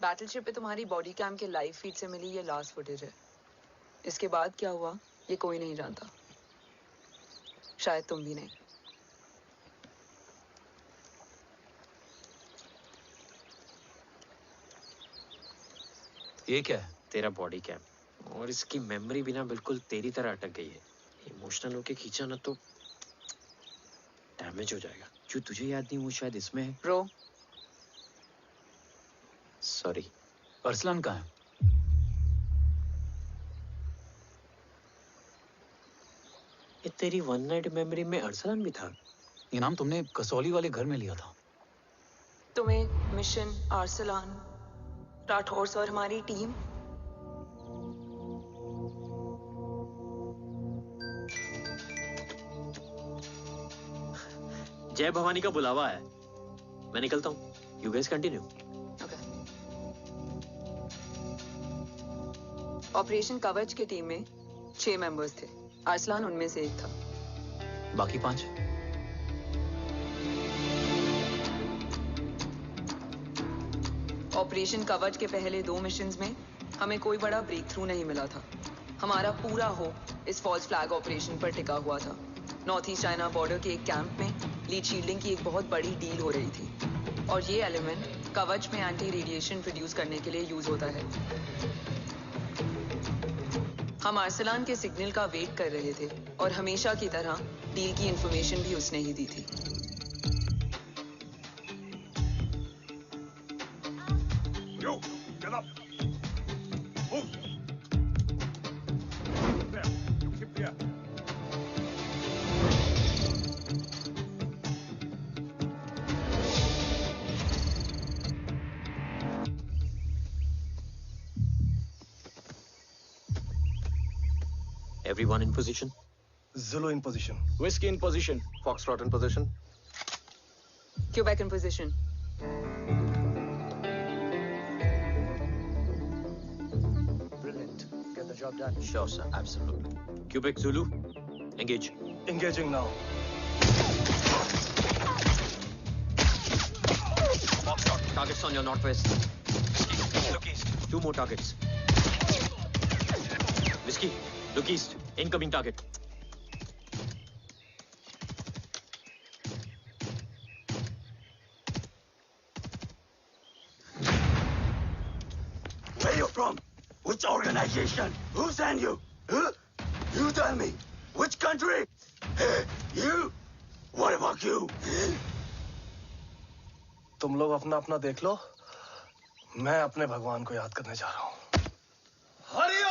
[SPEAKER 6] Battleship पे तुम्हारी body cam के लाइव फीड से मिली ये लास्ट फुटेज है। इसके बाद क्या हुआ ये कोई नहीं जानता, शायद तुम भी नहीं।
[SPEAKER 2] ये क्या है? तेरा बॉडी कैम, और इसकी मेमोरी भी ना बिल्कुल तेरी तरह अटक गई है। इमोशनल होके खींचा ना तो डैमेज हो जाएगा। जो तुझे याद नहीं वो शायद इसमें है।
[SPEAKER 6] Bro
[SPEAKER 2] sorry.
[SPEAKER 5] अरसलान कहाँ है?
[SPEAKER 2] ये तेरी वन नाइट मेमोरी में अरसलान भी था।
[SPEAKER 5] ये नाम तुमने कसौली वाले घर में लिया था।
[SPEAKER 6] तुम्हें मिशन, अरसलान, राठौर और हमारी टीम।
[SPEAKER 2] जय भवानी का बुलावा है, मैं निकलता हूँ। You guys continue.
[SPEAKER 6] ऑपरेशन कवच की टीम में 6 मेंबर्स थे, अरसलान उनमें से एक था।
[SPEAKER 5] बाकी 5?
[SPEAKER 6] ऑपरेशन कवच के पहले 2 मिशंस में हमें कोई बड़ा ब्रेक थ्रू नहीं मिला था। हमारा पूरा होप इस फॉल्स फ्लैग ऑपरेशन पर टिका हुआ था। नॉर्थ ईस्ट चाइना बॉर्डर के एक कैंप में लीड शील्डिंग की एक बहुत बड़ी डील हो रही थी, और ये एलिमेंट कवच में एंटी रेडिएशन प्रोड्यूस करने के लिए यूज होता है। हम अरसलान के सिग्नल का वेट कर रहे थे, और हमेशा की तरह डील की इंफॉर्मेशन भी उसने ही दी थी।
[SPEAKER 14] Yo, get up. Move. There. Keep there.
[SPEAKER 2] Everyone in position?
[SPEAKER 17] Zulu in position.
[SPEAKER 9] Whiskey in position.
[SPEAKER 17] Foxtrot in position.
[SPEAKER 6] Quebec in position.
[SPEAKER 17] Brilliant. Get the job done.
[SPEAKER 2] Sure, sir. Absolutely. Quebec Zulu, engage.
[SPEAKER 17] Engaging now.
[SPEAKER 2] Foxtrot, targets on your northwest.
[SPEAKER 17] Look east.
[SPEAKER 2] 2 more targets. Whiskey, look east. Incoming target.
[SPEAKER 14] Where you from? Which organization? Who sent you? Huh? You tell me. Which country? Hey, you? What about you?
[SPEAKER 17] तुम लोग अपना अपना देख लो, मैं अपने भगवान को याद करने जा रहा हूँ।
[SPEAKER 14] Hariom!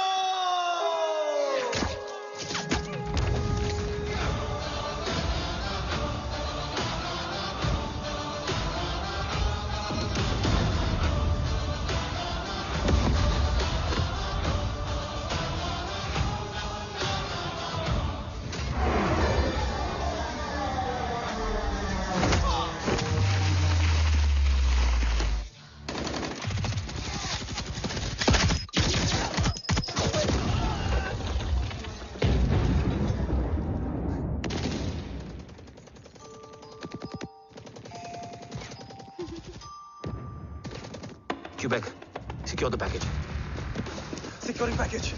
[SPEAKER 5] Quebec, secure the package.
[SPEAKER 17] Securing package.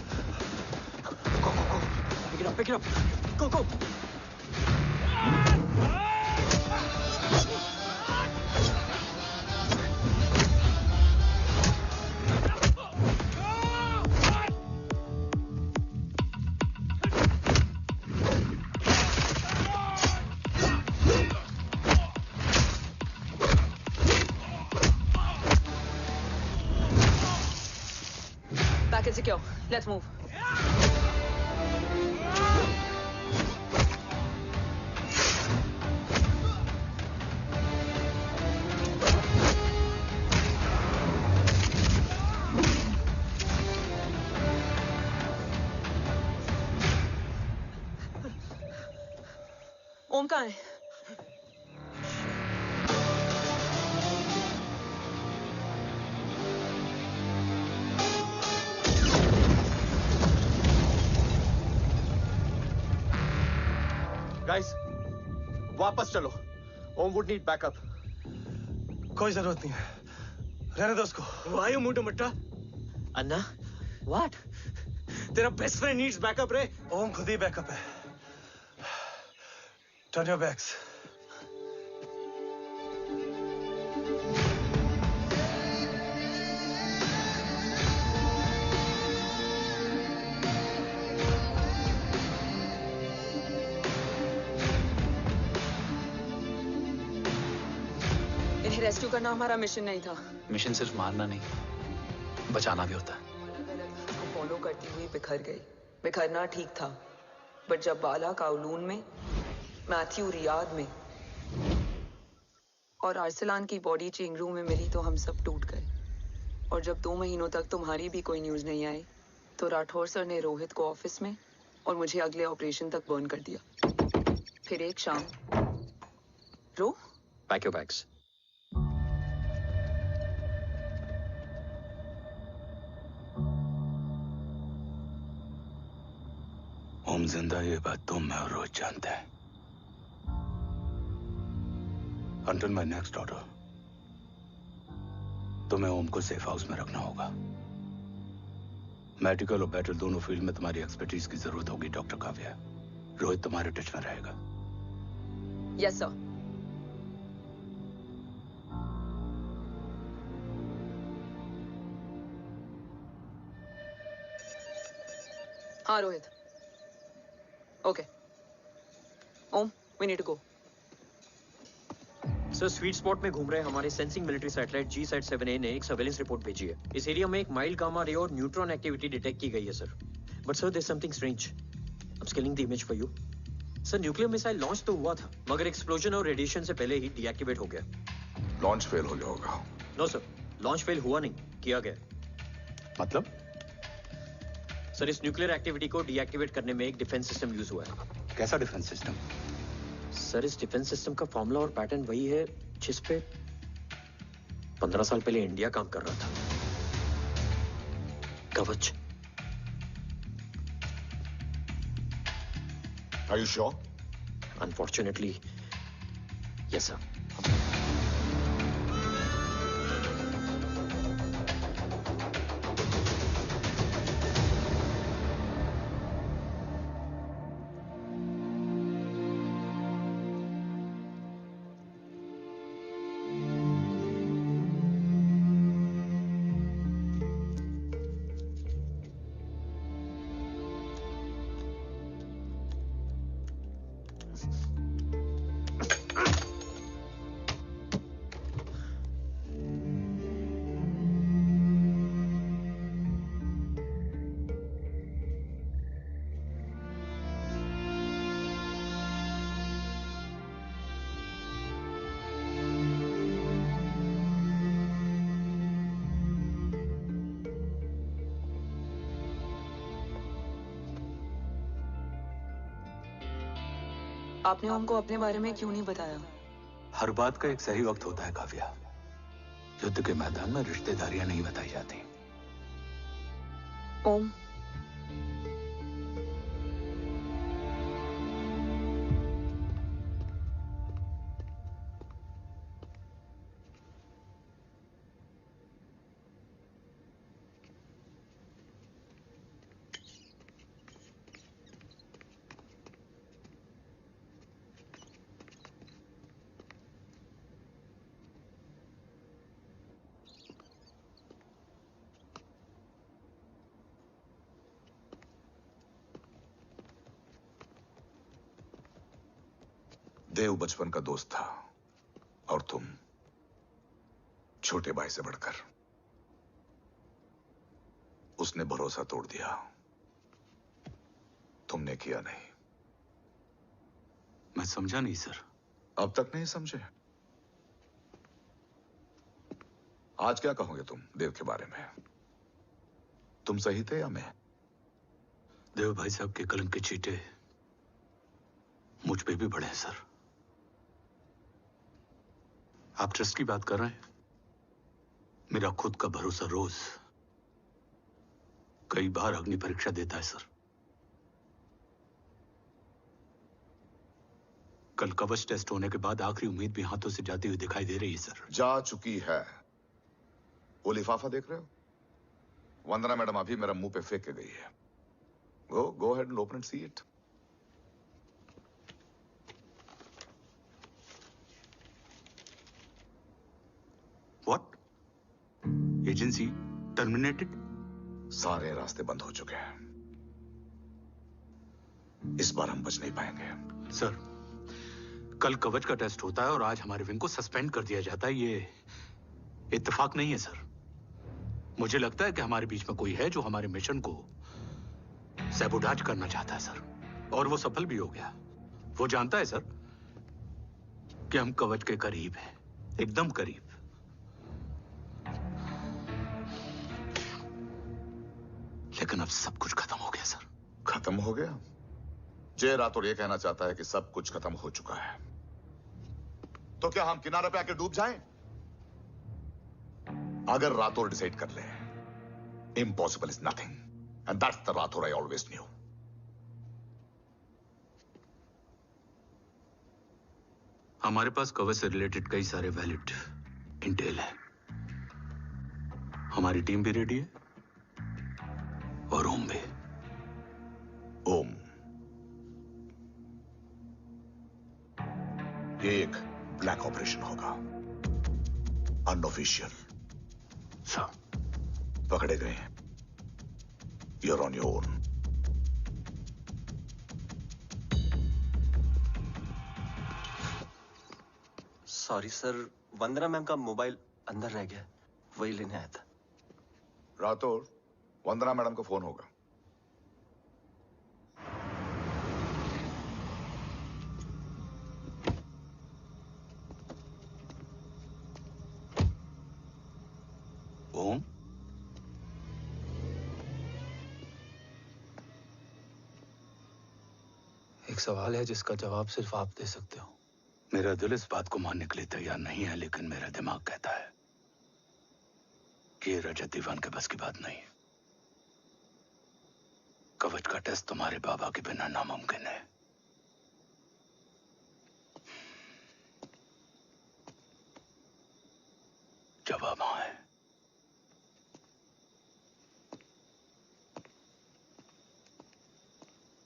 [SPEAKER 2] Pick it up, pick it up. Go, go.
[SPEAKER 6] It's secure. Let's move. ओम कहाँ है?
[SPEAKER 17] गाइस, वापस चलो। ओम वुड नीड बैकअप। कोई जरूरत नहीं है, रहने दो उसको।
[SPEAKER 2] Why you moved to Mutta? Anna, what?
[SPEAKER 17] तेरा बेस्ट फ्रेंड नीड्स बैकअप रे। ओम खुद ही बैकअप है। Turn your backs.
[SPEAKER 6] इन्हें रेस्क्यू करना हमारा मिशन नहीं था।
[SPEAKER 5] मिशन सिर्फ मारना नहीं, बचाना भी होता है।
[SPEAKER 6] उसको फॉलो करती हुई बिखर गई। बिखरना ठीक था, बट जब बाला काउलून में, मैथ्यू रियाद में और अरसलान की बॉडी चेंज रूम में मिली तो हम सब टूट गए। और जब 2 महीनों तक तुम्हारी भी कोई न्यूज नहीं आई तो राठौर सर ने रोहित को ऑफिस में और मुझे अगले ऑपरेशन तक बर्न कर दिया। फिर एक शाम रो
[SPEAKER 2] पैक योर बैग्स।
[SPEAKER 1] ओम जिंदा, ये बात तुम मैं और रोज जानते हैं। Until my next order, तुम्हें ओम को सेफ हाउस में रखना होगा। मेडिकल और बैटल दोनों फील्ड में तुम्हारी एक्सपर्टीज की जरूरत होगी डॉक्टर काव्या। रोहित तुम्हारे टच में रहेगा।
[SPEAKER 6] Yes sir. हाँ Rohit. Okay Om, we need to go.
[SPEAKER 2] Sir, sweet spot में घूम रहे हमारे सेंसिंग मिलिट्री सैटेलाइट G-SAT-7A ने एक सर्वेलेंस रिपोर्ट भेजी है। इस एरिया में एक माइल्ड गामा रे और न्यूट्रॉन एक्टिविटी डिटेक्ट की गई है sir. But sir, there is something strange. I am scanning the image for you. Sir, nuclear missile launch तो हुआ था, मगर एक्सप्लोजन और रेडिएशन से पहले ही डीएक्टिवेट हो गया।
[SPEAKER 3] लॉन्च फेल हो गया होगा।
[SPEAKER 2] नो सर, लॉन्च फेल हुआ नहीं, किया गया।
[SPEAKER 1] मतलब?
[SPEAKER 2] सर, इस न्यूक्लियर एक्टिविटी को डीएक्टिवेट करने में एक डिफेंस सिस्टम यूज हुआ है।
[SPEAKER 1] कैसा डिफेंस सिस्टम?
[SPEAKER 2] सर, इस डिफेंस सिस्टम का फॉर्मूला और पैटर्न वही है जिस पे 15 साल पहले इंडिया काम कर रहा था। कवच।
[SPEAKER 3] Are you sure?
[SPEAKER 2] Unfortunately, yes sir.
[SPEAKER 6] आपने हमको अपने बारे में क्यों नहीं बताया?
[SPEAKER 1] हर बात का एक सही वक्त होता है काव्या। युद्ध के मैदान में रिश्तेदारियां नहीं बताई जाती।
[SPEAKER 6] ओम,
[SPEAKER 3] देव बचपन का दोस्त था और तुम छोटे भाई से बढ़कर। उसने भरोसा तोड़ दिया, तुमने किया नहीं।
[SPEAKER 1] मैं समझा नहीं सर।
[SPEAKER 3] अब तक नहीं समझे? आज क्या कहोगे तुम देव के बारे में? तुम सही थे या मैं?
[SPEAKER 1] देव भाई साहब के कलंक के चीटे मुझ पे भी पड़े हैं सर। आप ट्रस्ट की बात कर रहे हैं? मेरा खुद का भरोसा रोज कई बार अग्नि परीक्षा देता है सर। कल कवच टेस्ट होने के बाद आखिरी उम्मीद भी हाथों से जाती हुई दिखाई दे रही है सर।
[SPEAKER 3] जा चुकी है। वो लिफाफा देख रहे हो? वंदना मैडम अभी मेरा मुंह पे फेंक के गई है। Go ahead and open and see it.
[SPEAKER 1] What? Agency terminated?
[SPEAKER 3] सारे रास्ते बंद हो चुके हैं। इस बार हम बच नहीं पाएंगे।
[SPEAKER 1] सर, कल कवच का टेस्ट होता है और आज हमारे विंग को सस्पेंड कर दिया जाता है। ये इत्तेफाक नहीं है सर। मुझे लगता है कि हमारे बीच में कोई है जो हमारे मिशन को सैबोटाज करना चाहता है सर, और वो सफल भी हो गया। वो जानता है सर कि हम कवच के करीब हैं, एकदम करीब। लेकिन अब सब कुछ खत्म हो गया सर।
[SPEAKER 3] खत्म हो गया? जय राठौर ये कहना चाहता है कि सब कुछ खत्म हो चुका है। तो क्या हम किनारे पे आके डूब जाएं? अगर राठौर डिसाइड कर ले, impossible is nothing, and that's the Rathore I always new.
[SPEAKER 1] हमारे पास कवच से रिलेटेड कई सारे वैलिड इंटेल है। हमारी टीम भी रेडी है और ओम भी।
[SPEAKER 3] ओम, ये एक ब्लैक ऑपरेशन होगा, अनऑफिशियल।
[SPEAKER 1] सर,
[SPEAKER 3] पकड़े गए, you're on your own.
[SPEAKER 17] Sorry sir, Vandana ma'am का मोबाइल अंदर रह गया, वही लेने आया था।
[SPEAKER 3] राठौर, वंदना मैडम का फोन होगा।
[SPEAKER 1] ओम,
[SPEAKER 5] एक सवाल है जिसका जवाब सिर्फ आप दे सकते हो।
[SPEAKER 1] मेरा दिल इस बात को मानने के लिए तैयार नहीं है, लेकिन मेरा दिमाग कहता है कि ये रजत दीवान के बस की बात नहीं है। कवच का टेस्ट तुम्हारे बाबा के बिना नामुमकिन है। जवाब हाँ है।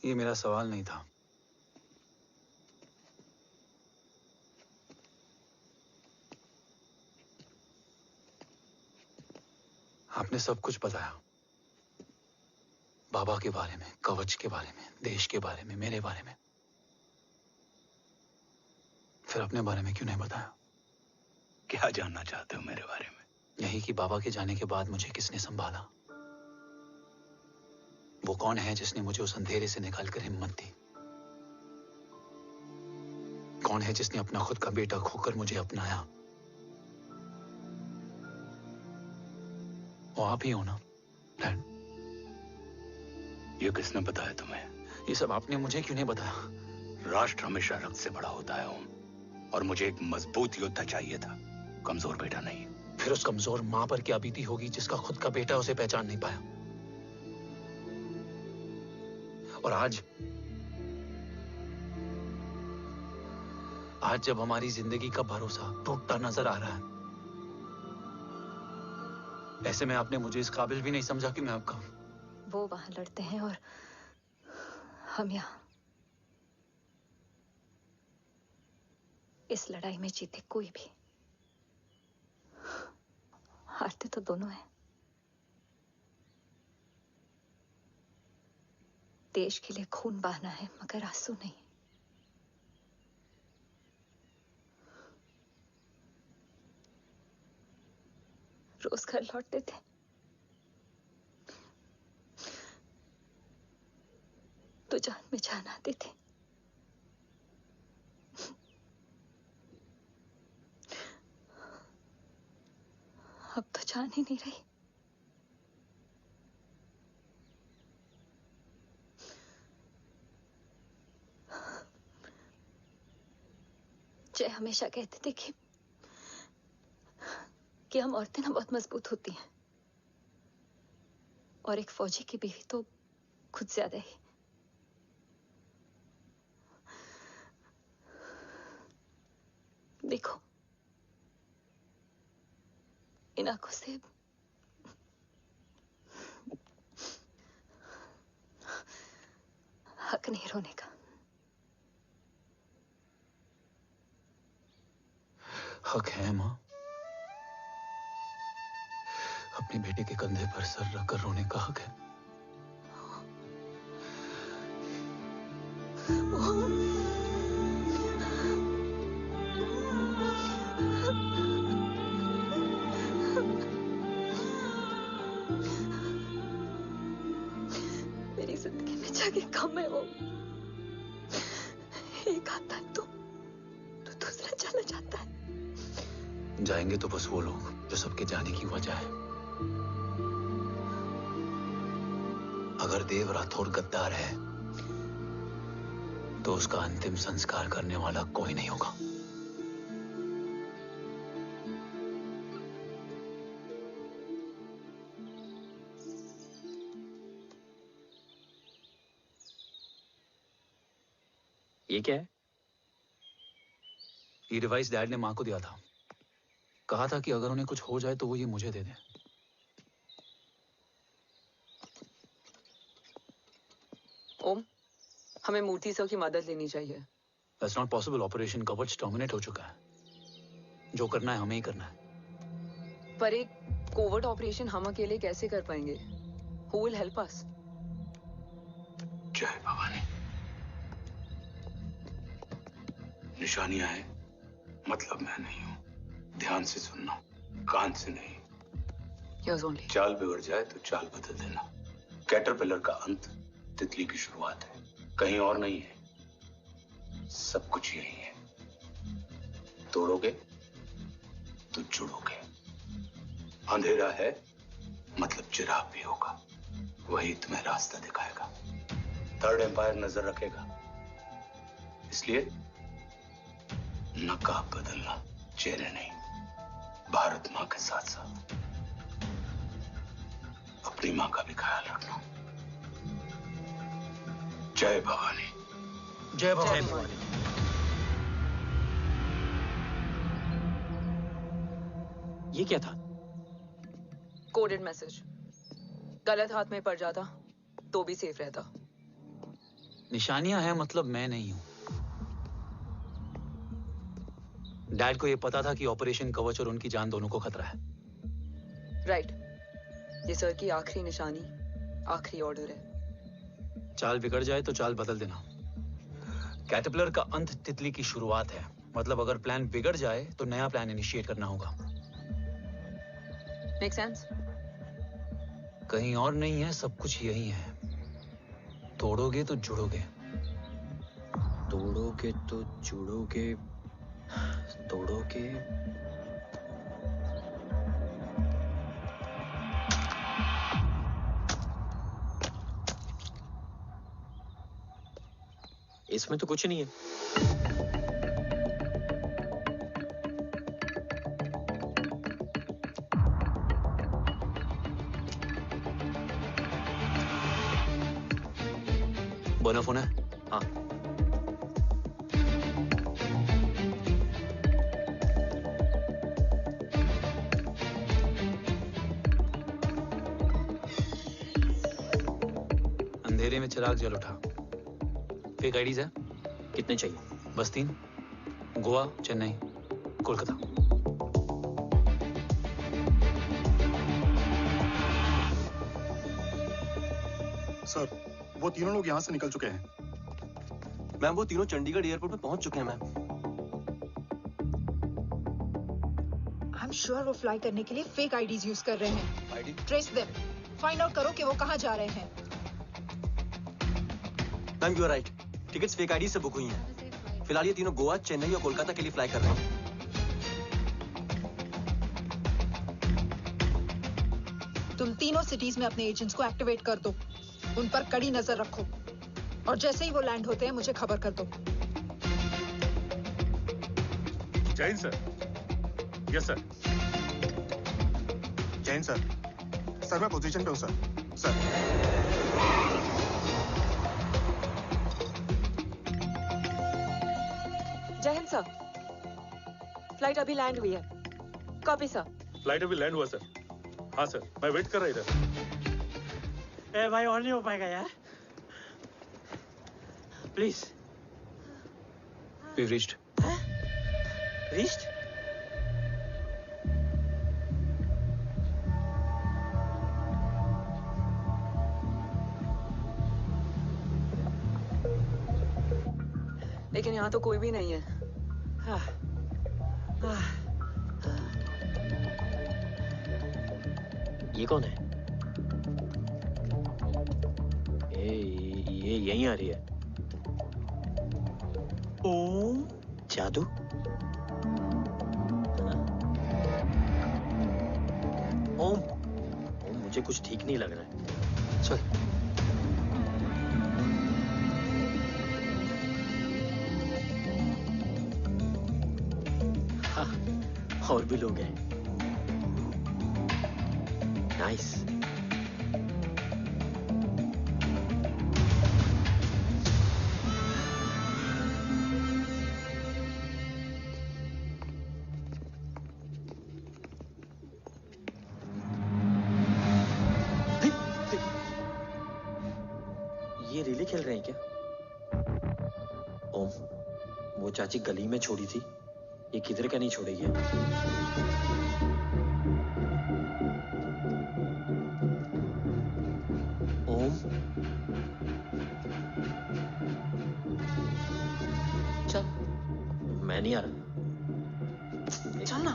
[SPEAKER 5] ये मेरा सवाल नहीं था। आपने सब कुछ बताया, बाबा के बारे में, कवच के बारे में, देश के बारे में, मेरे बारे में। फिर अपने बारे में क्यों नहीं बताया?
[SPEAKER 1] क्या जानना चाहते हो मेरे बारे में?
[SPEAKER 5] यही कि बाबा के जाने के बाद मुझे किसने संभाला? वो कौन है जिसने मुझे उस अंधेरे से निकालकर हिम्मत दी? कौन है जिसने अपना खुद का बेटा खोकर मुझे अपनाया? वो आप ही हो ना, डैड?
[SPEAKER 1] ये किसने बताया तुम्हें?
[SPEAKER 5] ये सब आपने मुझे क्यों नहीं बताया?
[SPEAKER 1] राष्ट्र हमेशा रक्त से बड़ा होता है ओम, और मुझे एक मजबूत योद्धा चाहिए था, कमजोर बेटा नहीं।
[SPEAKER 5] फिर उस कमजोर मां पर क्या बीती होगी जिसका खुद का बेटा उसे पहचान नहीं पाया? और आज जब हमारी जिंदगी का भरोसा टूटता नजर आ रहा है, ऐसे में आपने मुझे इस काबिल भी नहीं समझा कि मैं आपका।
[SPEAKER 16] वो वहां लड़ते हैं और हम यहाँ। इस लड़ाई में जीते कोई भी, हारते तो दोनों हैं। देश के लिए खून बहाना है, मगर आंसू नहीं। रोज घर लौटते थे, तो जान में जान आती थी। अब तो जान ही नहीं रही। जय हमेशा कहती थी कि हम औरतें ना बहुत मजबूत होती हैं, और एक फौजी की बीवी तो खुद ज्यादा ही। देखो, इन आंखों से हक नहीं रोने का।
[SPEAKER 5] हक है माँ, अपने बेटे के कंधे पर सर रखकर रोने का हक है।
[SPEAKER 16] मेरी जिंदगी में जगह कम है वो। एक आता है तो दूसरा चला जाता है।
[SPEAKER 5] जाएंगे तो बस वो लोग जो सबके जाने की वजह है। अगर देव राठौर गद्दार है तो उसका अंतिम संस्कार करने वाला कोई नहीं होगा।
[SPEAKER 2] ये क्या है?
[SPEAKER 5] ये डिवाइस डैड ने मां को दिया था। कहा था कि अगर उन्हें कुछ हो जाए तो वो ये मुझे दे दें।
[SPEAKER 6] ओम, हमें मूर्ति सर की मदद लेनी चाहिए।
[SPEAKER 5] That's not possible. ऑपरेशन कवच टर्मिनेट हो चुका है। जो करना है हमें ही करना है।
[SPEAKER 6] पर एक कोवर्ट ऑपरेशन हम अकेले कैसे कर पाएंगे? Who will help us?
[SPEAKER 1] जय भवानी। निशानियां हैं, मतलब मैं नहीं हूं। ध्यान से सुनना, कान से नहीं।
[SPEAKER 6] Yours only.
[SPEAKER 1] चाल बिगड़ जाए तो चाल बदल देना। कैटरपिलर का अंत तितली की शुरुआत है, कहीं और नहीं है। सब कुछ यही है। तोड़ोगे तो जुड़ोगे। अंधेरा है मतलब चिराग भी होगा, वही तुम्हें रास्ता दिखाएगा। थर्ड एम्पायर नजर रखेगा, इसलिए नकाब बदलना, चेहरे नहीं। भारत माँ के साथ साथ अपनी माँ का भी ख्याल रखना। जय भवानी।
[SPEAKER 5] जय भवानी।
[SPEAKER 2] ये क्या था?
[SPEAKER 6] Coded message. गलत हाथ में पड़ जाता तो भी सेफ रहता।
[SPEAKER 5] निशानियां हैं मतलब मैं नहीं हूं। डैड को यह पता था कि ऑपरेशन कवच और उनकी जान दोनों को खतरा है।
[SPEAKER 6] राइट। ये सर की आखिरी निशानी, आखिरी ऑर्डर है।
[SPEAKER 5] चाल बिगड़ जाए तो चाल बदल देना। कैटरपिलर का अंत तितली की शुरुआत है, मतलब अगर प्लान बिगड़ जाए तो नया प्लान इनिशिएट करना होगा।
[SPEAKER 6] Make sense?
[SPEAKER 5] कहीं और नहीं है, सब कुछ यही है। तोड़ोगे तो जुड़ोगे।
[SPEAKER 2] तोड़ोगे तो जुड़ोगे। तोड़ोगे। इसमें तो कुछ नहीं है।
[SPEAKER 5] बना फोन है?
[SPEAKER 2] हाँ।
[SPEAKER 5] अंधेरे में चिराग जल उठा। फेक आईडीज है?
[SPEAKER 2] कितने चाहिए?
[SPEAKER 5] बस 3। गोवा, चेन्नई, कोलकाता।
[SPEAKER 18] सर, वो तीनों लोग यहाँ से निकल चुके हैं।
[SPEAKER 17] मैम, वो तीनों चंडीगढ़ एयरपोर्ट पे पहुंच चुके हैं मैम।
[SPEAKER 4] आई एम श्योर वो फ्लाई करने के लिए फेक आईडीज यूज कर रहे हैं।
[SPEAKER 17] ID?
[SPEAKER 4] Trace them. Find out करो कि वो कहाँ जा रहे हैं।
[SPEAKER 17] Ma'am you are right, tickets fake ID से बुक हुई हैं। फिलहाल ये तीनों गोवा, चेन्नई और कोलकाता के लिए फ्लाई कर रहे हैं।
[SPEAKER 4] तुम तीनों सिटीज में अपने एजेंट्स को एक्टिवेट कर दो, उन पर कड़ी नजर रखो और जैसे ही वो लैंड होते हैं मुझे खबर कर दो।
[SPEAKER 18] Jain sir. Yes sir. Jain sir. Sir मैं पोजीशन पे हूँ सर। सर
[SPEAKER 6] जय हिंद सर, फ्लाइट अभी लैंड हुई है। Copy sir.
[SPEAKER 12] फ्लाइट अभी लैंड हुआ सर। हाँ सर, मैं वेट कर रहा इधर।
[SPEAKER 2] ए भाई और नहीं हो पाएगा यार, प्लीज।
[SPEAKER 5] We've reached.
[SPEAKER 2] Reached?
[SPEAKER 6] लेकिन यहाँ तो कोई भी नहीं है।
[SPEAKER 2] ये कौन है? ये यहीं आ रही है। ओम जादू? ओम मुझे कुछ ठीक नहीं लग रहा है। चल। हाँ, और भी लोग हैं। नाइस। ये रिले खेल रहे हैं क्या? ओम, वो चाची गली में छोड़ी थी, ये किधर का नहीं छोड़ेगी। ओम, चल। मैं नहीं आ रहा। चल ना।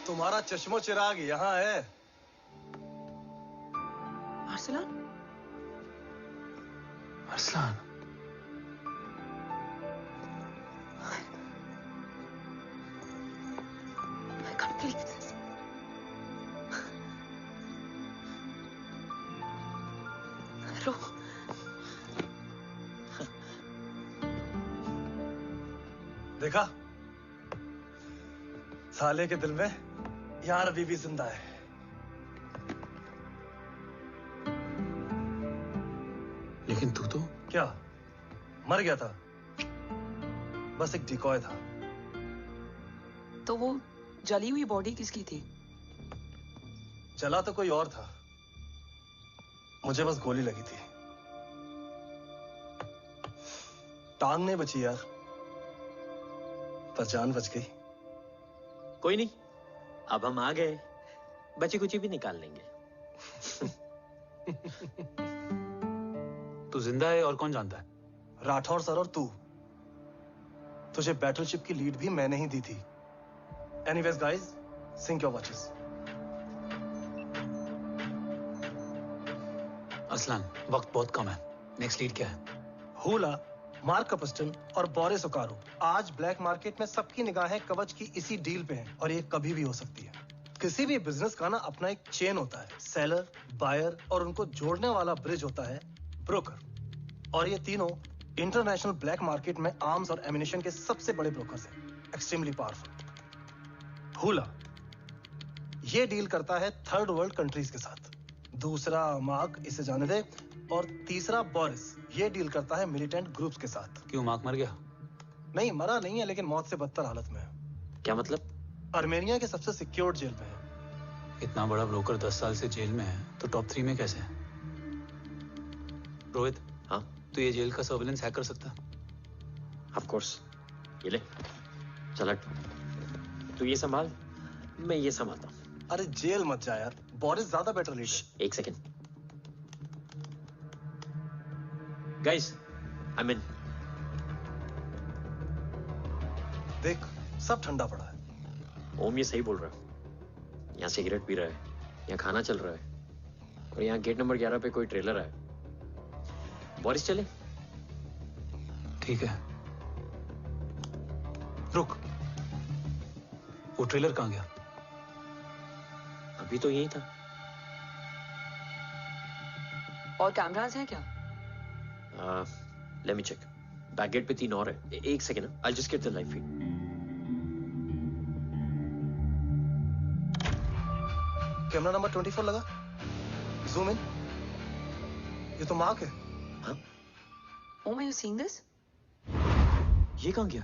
[SPEAKER 17] तुम्हारा चश्मो चिराग यहाँ है।
[SPEAKER 6] Arsalan?
[SPEAKER 5] Arsalan?
[SPEAKER 6] I can't believe this. रो।
[SPEAKER 17] देखा? साले के दिल में यार अभी भी जिंदा है।
[SPEAKER 5] लेकिन तू तो
[SPEAKER 17] क्या मर गया था? बस एक डिकॉय था।
[SPEAKER 6] तो वो जली हुई बॉडी किसकी थी?
[SPEAKER 17] जला तो कोई और था, मुझे बस गोली लगी थी। टांग नहीं बची यार, पर जान बच गई।
[SPEAKER 2] कोई नहीं, अब हम आ गए, बची कुची भी निकाल लेंगे।
[SPEAKER 5] तू जिंदा है और कौन जानता है?
[SPEAKER 17] राठौर सर और तू। तुझे बैटलशिप की लीड भी मैंने ही दी थी। Anyways guys, sync your watches.
[SPEAKER 5] Arsalan, वक्त बहुत कम है। नेक्स्ट लीड क्या है?
[SPEAKER 17] हुला, मार्क कपस्टन और बोरिस ओकारो। आज ब्लैक मार्केट में सबकी निगाहें कवच की इसी डील पे हैं और ये कभी भी हो सकती है। किसी भी बिजनेस का ना अपना एक चेन होता है, सेलर, बायर और उनको जोड़ने वाला ब्रिज होता है ब्रोकर। और ये तीनों इंटरनेशनल ब्लैक मार्केट में आर्म्स और एमिनेशन के सबसे बड़े ब्रोकर्स हैं, एक्सट्रीमली पावरफुल। हुला ये डील करता है थर्ड वर्ल्ड कंट्रीज के साथ। दूसरा मार्क, इसे जाने दे। और तीसरा बोरिस, ये डील करता है मिलिटेंट ग्रुप्स के साथ।
[SPEAKER 5] क्यों, मार्क मर गया?
[SPEAKER 17] नहीं, मरा नहीं है, लेकिन मौत से बदतर हालत में है।
[SPEAKER 2] क्या मतलब?
[SPEAKER 17] आर्मेनिया के सबसे सिक्योर्ड जेल में है।
[SPEAKER 5] इतना बड़ा ब्रोकर 10 साल से जेल में है, तो टॉप 3 में कैसे है? रोहित, तो ये जेल का सर्विलेंस हैक कर सकता?
[SPEAKER 2] Of course. ये ले, चल हट। तू ये संभाल, मैं ये संभालता हूँ।
[SPEAKER 17] अरे जेल मत जा यार, बोरिस ज्यादा बेटर लीडर।
[SPEAKER 2] एक सेकेंड। गाइस, आई मीन
[SPEAKER 17] देख, सब ठंडा पड़ा है।
[SPEAKER 2] ओम ये सही बोल रहा है। यहाँ सिगरेट पी रहा है, यहाँ खाना चल रहा है, और यहाँ गेट नंबर 11 पे कोई ट्रेलर है। बोरिस चले?
[SPEAKER 5] ठीक है। रुक, वो ट्रेलर कहाँ गया?
[SPEAKER 2] अभी तो यही था।
[SPEAKER 6] और कैमरास हैं क्या?
[SPEAKER 2] Let me check. Back gate पे 3 और है। एक second, I just get the live feed.
[SPEAKER 17] Camera number 24 लगा। Zoom in. ये तो मार्क है।
[SPEAKER 2] हाँ?
[SPEAKER 6] Om, are you seeing this?
[SPEAKER 2] ये कहाँ गया?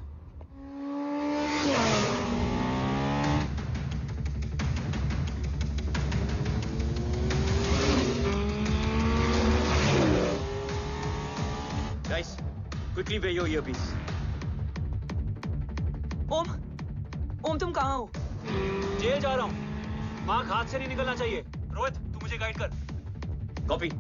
[SPEAKER 2] Guys, quickly wear your earpiece.
[SPEAKER 6] ओम तुम कहाँ हो?
[SPEAKER 5] जेल जा रहा हूँ। मार्क हाथ से नहीं निकलना चाहिए। रोहित, तू मुझे गाइड कर।
[SPEAKER 2] कॉपी।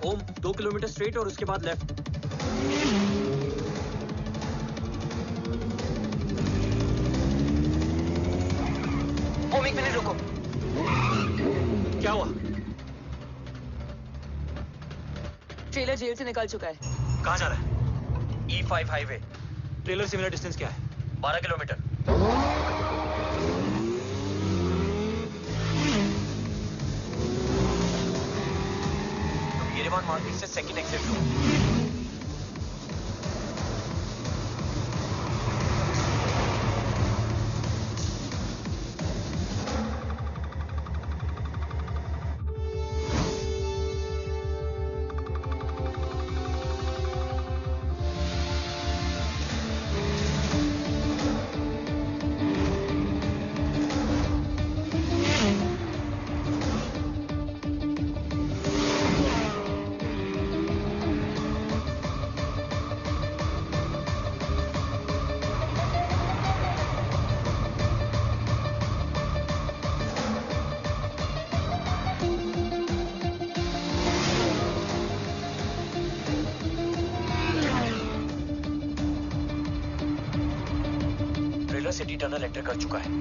[SPEAKER 2] ओम 2 किलोमीटर स्ट्रेट और उसके बाद लेफ्ट।
[SPEAKER 6] ओम 1 मिनट रुको।
[SPEAKER 2] क्या हुआ?
[SPEAKER 6] ट्रेलर जेल से निकल चुका है।
[SPEAKER 5] कहाँ जा रहा है?
[SPEAKER 2] E5 highway.
[SPEAKER 5] ट्रेलर से मेरा डिस्टेंस क्या है?
[SPEAKER 2] 12 किलोमीटर। येरेवान मार्केट से सेकंड एग्जिट लो। सिटी टनल एंटर कर चुका है।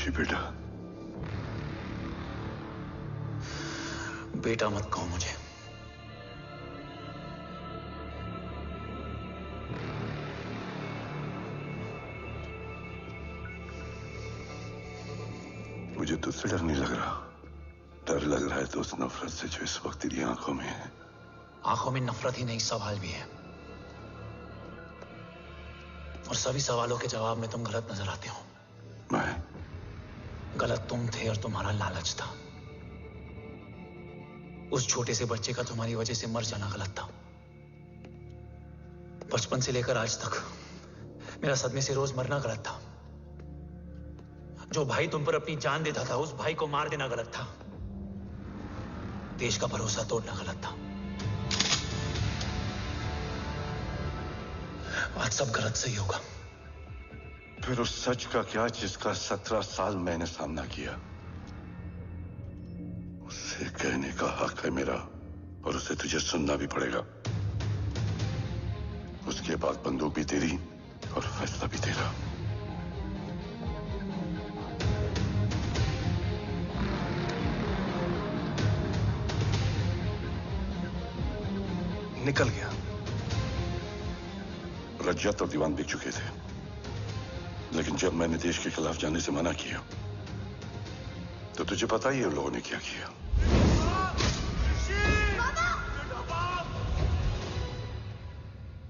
[SPEAKER 8] ऋषि बेटा,
[SPEAKER 5] बेटा मत कहो मुझे।
[SPEAKER 8] मुझे तुझसे डर नहीं लग रहा, डर लग रहा है तो उस नफरत से जो इस वक्त तेरी आंखों में है।
[SPEAKER 5] आंखों में नफरत ही नहीं, सवाल भी है, और सभी सवालों के जवाब में तुम गलत नजर आते हो।
[SPEAKER 8] मैं
[SPEAKER 5] गलत तुम थे और तुम्हारा लालच था। उस छोटे से बच्चे का तुम्हारी वजह से मर जाना गलत था। बचपन से लेकर आज तक मेरा सदमे से रोज मरना गलत था। जो भाई तुम पर अपनी जान देता था, उस भाई को मार देना गलत था। देश का भरोसा तोड़ना गलत था। आज सब गलत सही होगा।
[SPEAKER 8] फिर उस सच का क्या जिसका 17 साल मैंने सामना किया? उसे कहने का हक है मेरा, और उसे तुझे सुनना भी पड़ेगा। उसके बाद बंदूक भी तेरी और फैसला भी तेरा।
[SPEAKER 17] निकल गया।
[SPEAKER 8] रज्जत और दीवान बिक चुके थे, लेकिन जब मैंने देश के खिलाफ जाने से मना किया तो तुझे पता ही है उन लोगों ने क्या किया।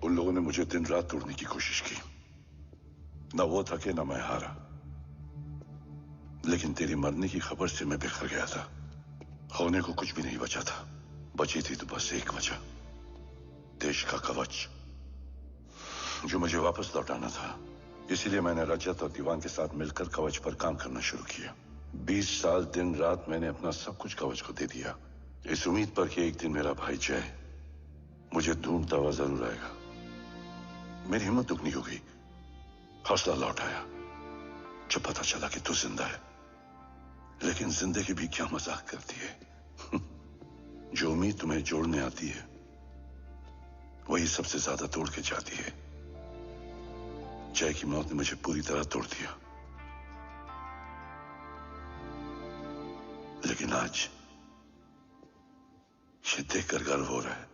[SPEAKER 8] उन लोगों ने मुझे दिन रात तोड़ने की कोशिश की। ना वो थके ना मैं हारा, लेकिन तेरी मरने की खबर से मैं बिखर गया था। होने को कुछ भी नहीं बचा था। बची थी तो बस एक वजह, देश का कवच, जो मुझे वापस लौटाना था। इसीलिए मैंने रजत और दीवान के साथ मिलकर कवच पर काम करना शुरू किया। 20 साल दिन रात मैंने अपना सब कुछ कवच को दे दिया, इस उम्मीद पर कि एक दिन मेरा भाई जय मुझे ढूंढता हुआ जरूर आएगा। मेरी हिम्मत दुगनी हो गई, हौसला लौट आया जब पता चला कि तू जिंदा है। लेकिन जिंदगी भी क्या मजाक करती है। जो उम्मीद तुम्हें जोड़ने आती है वही सबसे ज्यादा तोड़ के जाती है। जय की मौत ने मुझे पूरी तरह तोड़ दिया, लेकिन आज ये देखकर गर्व हो रहा है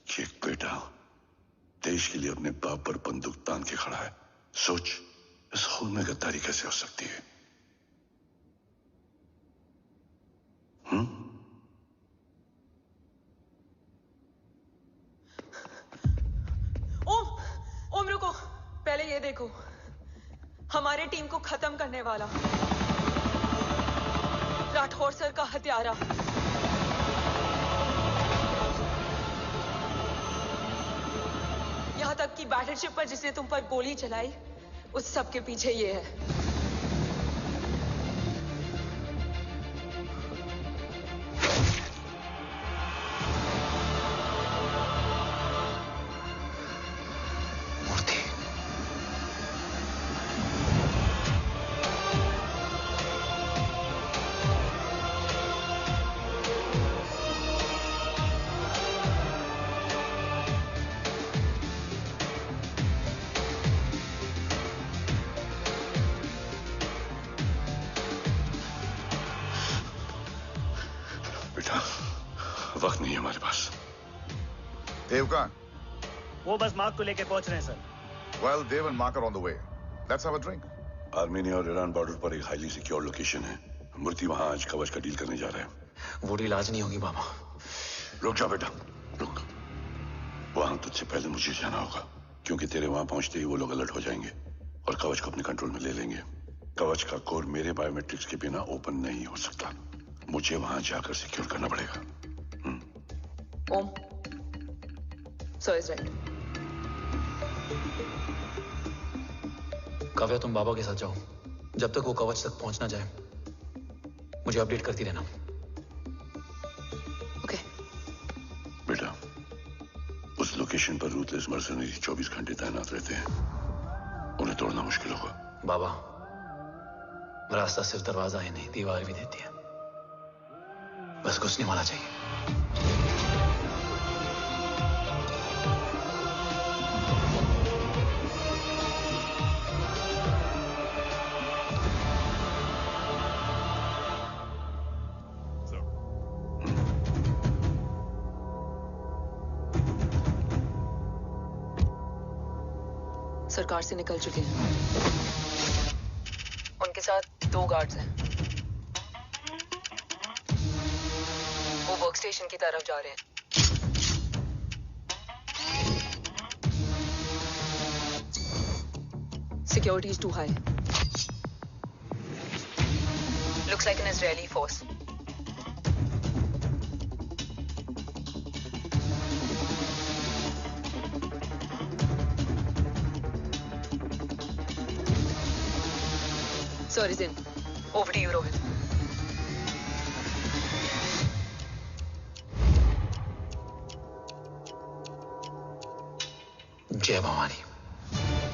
[SPEAKER 8] कि एक बेटा देश के लिए अपने बाप पर बंदूक तान के खड़ा है। सोच, इस खून में गद्दारी कैसे हो सकती है?
[SPEAKER 6] ओम रुको, पहले ये देखो, हमारे टीम को खत्म करने वाला राठौर सर का हत्यारा। यहां तक कि बैटलशिप पर जिसने तुम पर गोली चलाई, उस सब के पीछे ये है।
[SPEAKER 8] वक्त नहीं है हमारे पास।
[SPEAKER 3] देव कहाँ?
[SPEAKER 19] वो बस मार्क को लेके पहुंच रहे हैं sir.
[SPEAKER 3] Well, Dev and Mark are on the way. Let's have a drink.
[SPEAKER 8] Armenia और ईरान बॉर्डर पर एक हाईली सिक्योर लोकेशन है। मूर्ति वहां आज कवच का डील करने जा रहे हैं।
[SPEAKER 5] वो डील आज नहीं होगी बाबा।
[SPEAKER 8] रुक जा बेटा, रुक। वहां तुझसे पहले मुझे जाना होगा, क्योंकि तेरे वहां पहुंचते ही वो लोग अलर्ट हो जाएंगे और कवच को अपने कंट्रोल में ले लेंगे। कवच का कोड मेरे बायोमेट्रिक्स के बिना ओपन नहीं हो सकता। मुझे वहां जाकर सिक्योर करना पड़ेगा।
[SPEAKER 6] ओम, सो इज राइट।
[SPEAKER 5] काव्या, तुम बाबा के साथ जाओ। जब तक वो कवच तक पहुंच ना जाए मुझे अपडेट करती रहना।
[SPEAKER 6] ओके।
[SPEAKER 8] बेटा, उस लोकेशन पर रूथलेस मर्सनरी 24 घंटे तैनात रहते हैं। उन्हें तोड़ना मुश्किल होगा।
[SPEAKER 5] बाबा, रास्ता सिर्फ दरवाजा ही नहीं, दीवार भी देती है। बस घुसने वाला चाहिए।
[SPEAKER 6] सरकार से निकल चुके हैं। उनके साथ 2 गार्ड्स हैं। वो वर्क स्टेशन की तरफ जा रहे हैं। Security is too high. Looks like an Israeli force. Sir is in. Over to you, Rohit.
[SPEAKER 5] जय भवानी।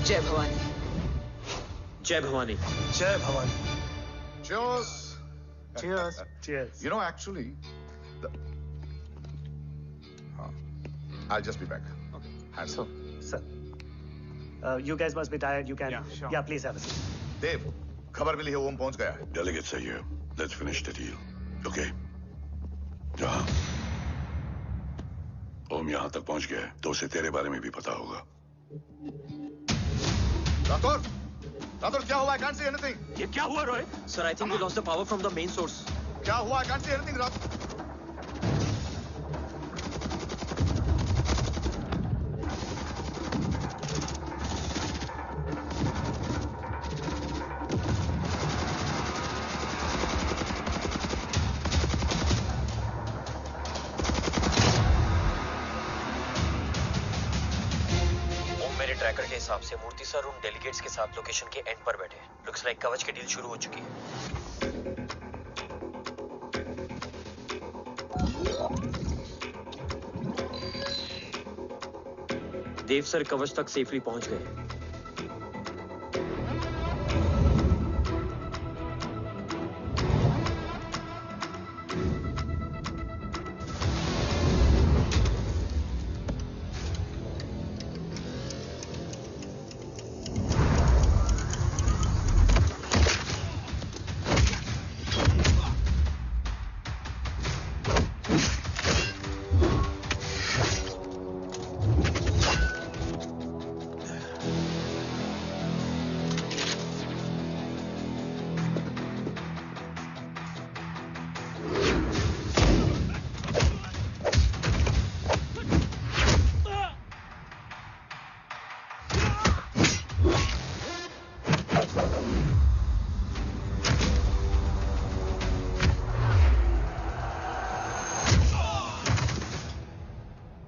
[SPEAKER 6] जय भवानी।
[SPEAKER 2] जय भवानी।
[SPEAKER 17] जय Bhavani.
[SPEAKER 3] Cheers.
[SPEAKER 19] Cheers. Cheers.
[SPEAKER 3] You know, actually, I'll just be back. Okay.
[SPEAKER 19] So, sir, you guys must be tired. You can. Yeah, sure. Yeah, please have a seat.
[SPEAKER 3] Dev, खबर मिली है ओम पहुंच गया है।
[SPEAKER 8] Delegate सही है। Let's finish the deal. Okay? जहाँ ओम यहाँ तक पहुंच गया है, तो उसे तेरे बारे में भी पता होगा।
[SPEAKER 3] राठौर क्या हुआ? I can't see anything.
[SPEAKER 2] ये क्या हुआ Rohit? Sir, I think we lost the power from the main source.
[SPEAKER 3] क्या हुआ? I can't see anything, Rathore.
[SPEAKER 2] Tracker के हिसाब से मूर्ति सर उन डेलीगेट्स के साथ लोकेशन के एंड पर बैठे हैं। लुक्स लाइक कवच की डील शुरू हो चुकी है। देव सर कवच तक सेफली पहुंच गए।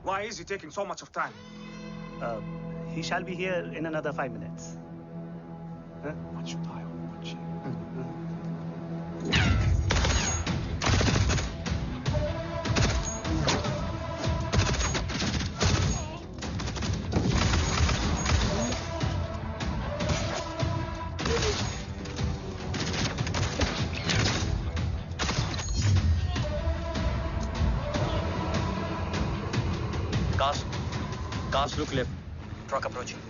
[SPEAKER 19] Why is he taking so much of time? He shall be here in another 5 minutes. Huh? Much fire, much.
[SPEAKER 2] Cast look left. Truck approaching.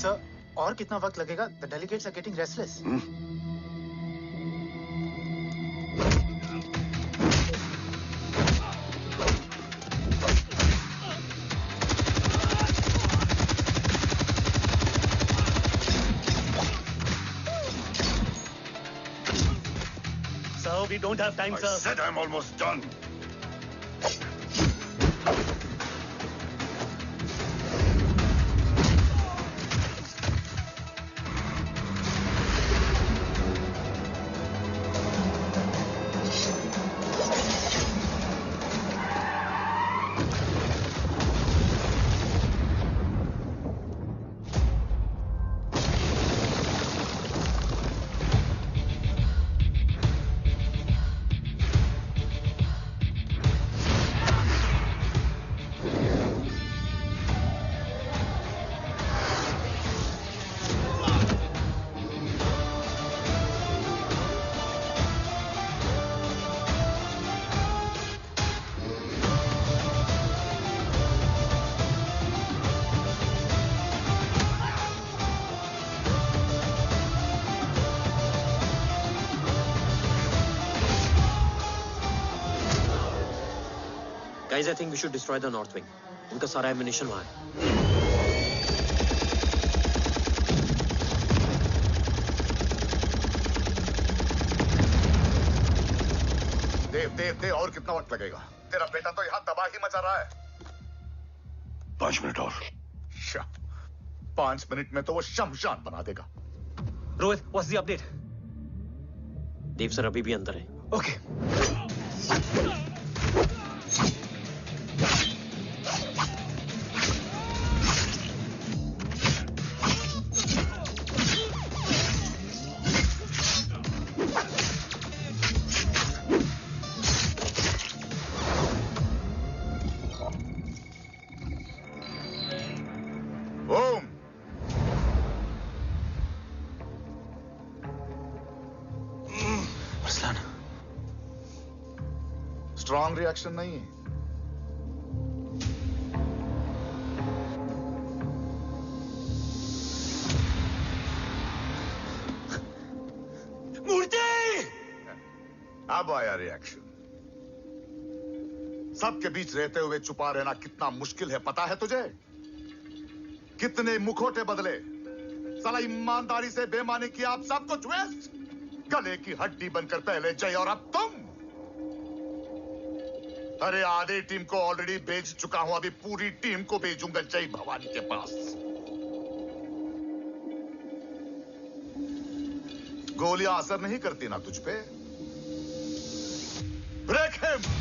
[SPEAKER 19] Sir, और कितना वक्त लगेगा? The delegates are getting restless. We don't have time, sir.
[SPEAKER 8] I said I'm almost done.
[SPEAKER 2] Guys, I think we should destroy the north wing. उनका सारा ammunition वहाँ है.
[SPEAKER 3] देव और कितना वक्त लगेगा? तेरा बेटा तो यहाँ तबाही मचा रहा है.
[SPEAKER 8] 5 मिनट और.
[SPEAKER 3] 5 मिनट में तो वो शमशान बना देगा.
[SPEAKER 5] Rohit, what's the update?
[SPEAKER 2] Dev sir अभी भी अंदर है.
[SPEAKER 5] Okay.
[SPEAKER 3] स्ट्रॉन्ग रिएक्शन नहीं है.
[SPEAKER 14] मूर्ति!
[SPEAKER 3] अब आया रिएक्शन. सबके बीच रहते हुए छुपा रहना कितना मुश्किल है पता है तुझे? कितने मुखौटे बदले. साला ईमानदारी से बेमानी किया, आप सब कुछ वेस्ट. गले की हड्डी बनकर पहले जय और अब तुम. अरे आधे टीम को ऑलरेडी भेज चुका हूं, अभी पूरी टीम को भेजूंगा जय भवानी के पास. गोलियां असर नहीं करती ना तुझ पे. Break him.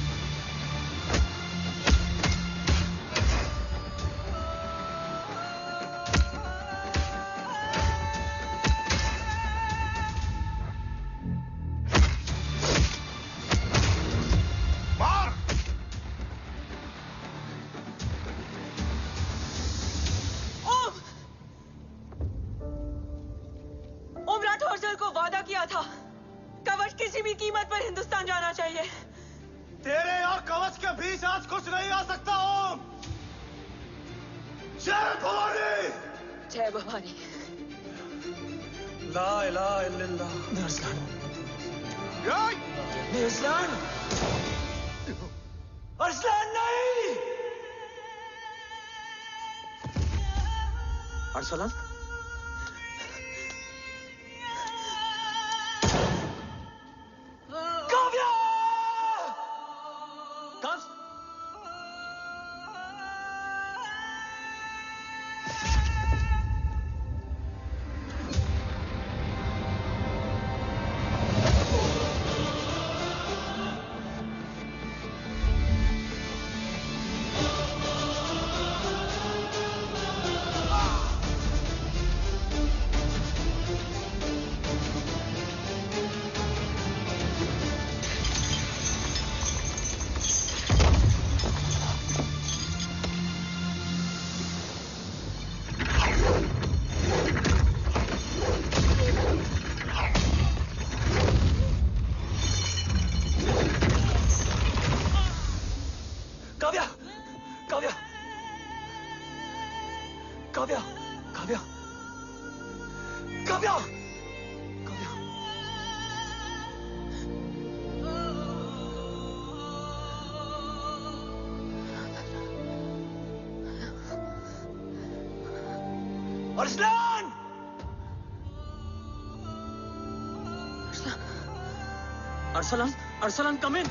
[SPEAKER 2] Arsalan?
[SPEAKER 14] Kavya!
[SPEAKER 2] Arsalan! Arsalan, Arsalan, come in!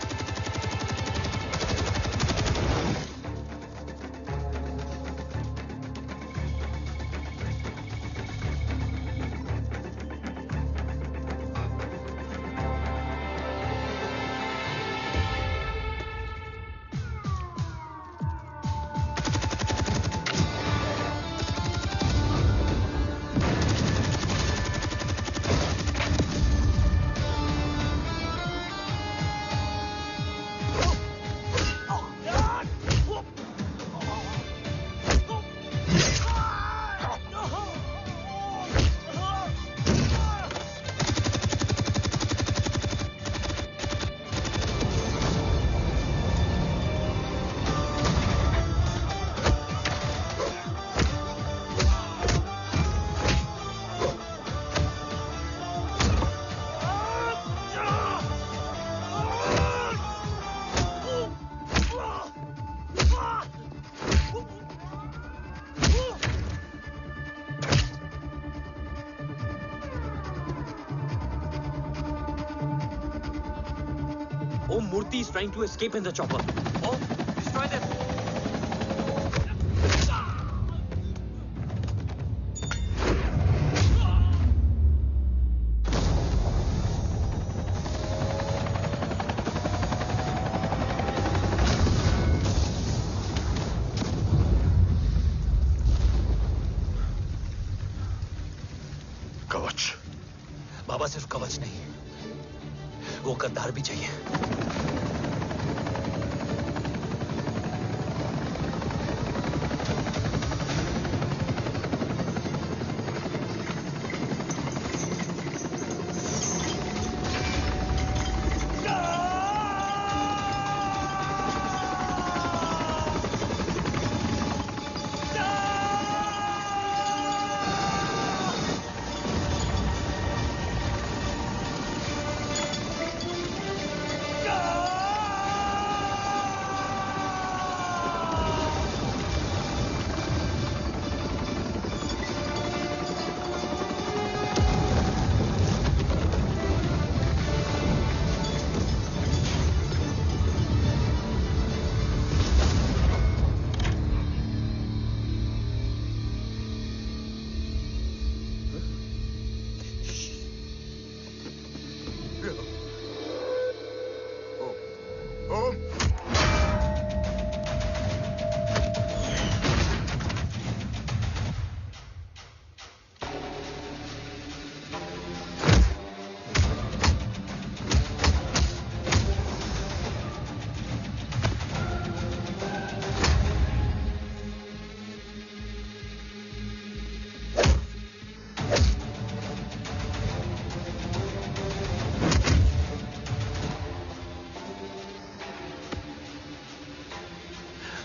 [SPEAKER 2] Shakti is trying to escape in the chopper. Oh, destroy them.
[SPEAKER 5] बाबा सिर्फ कवच नहीं, वो गद्दार भी चाहिए।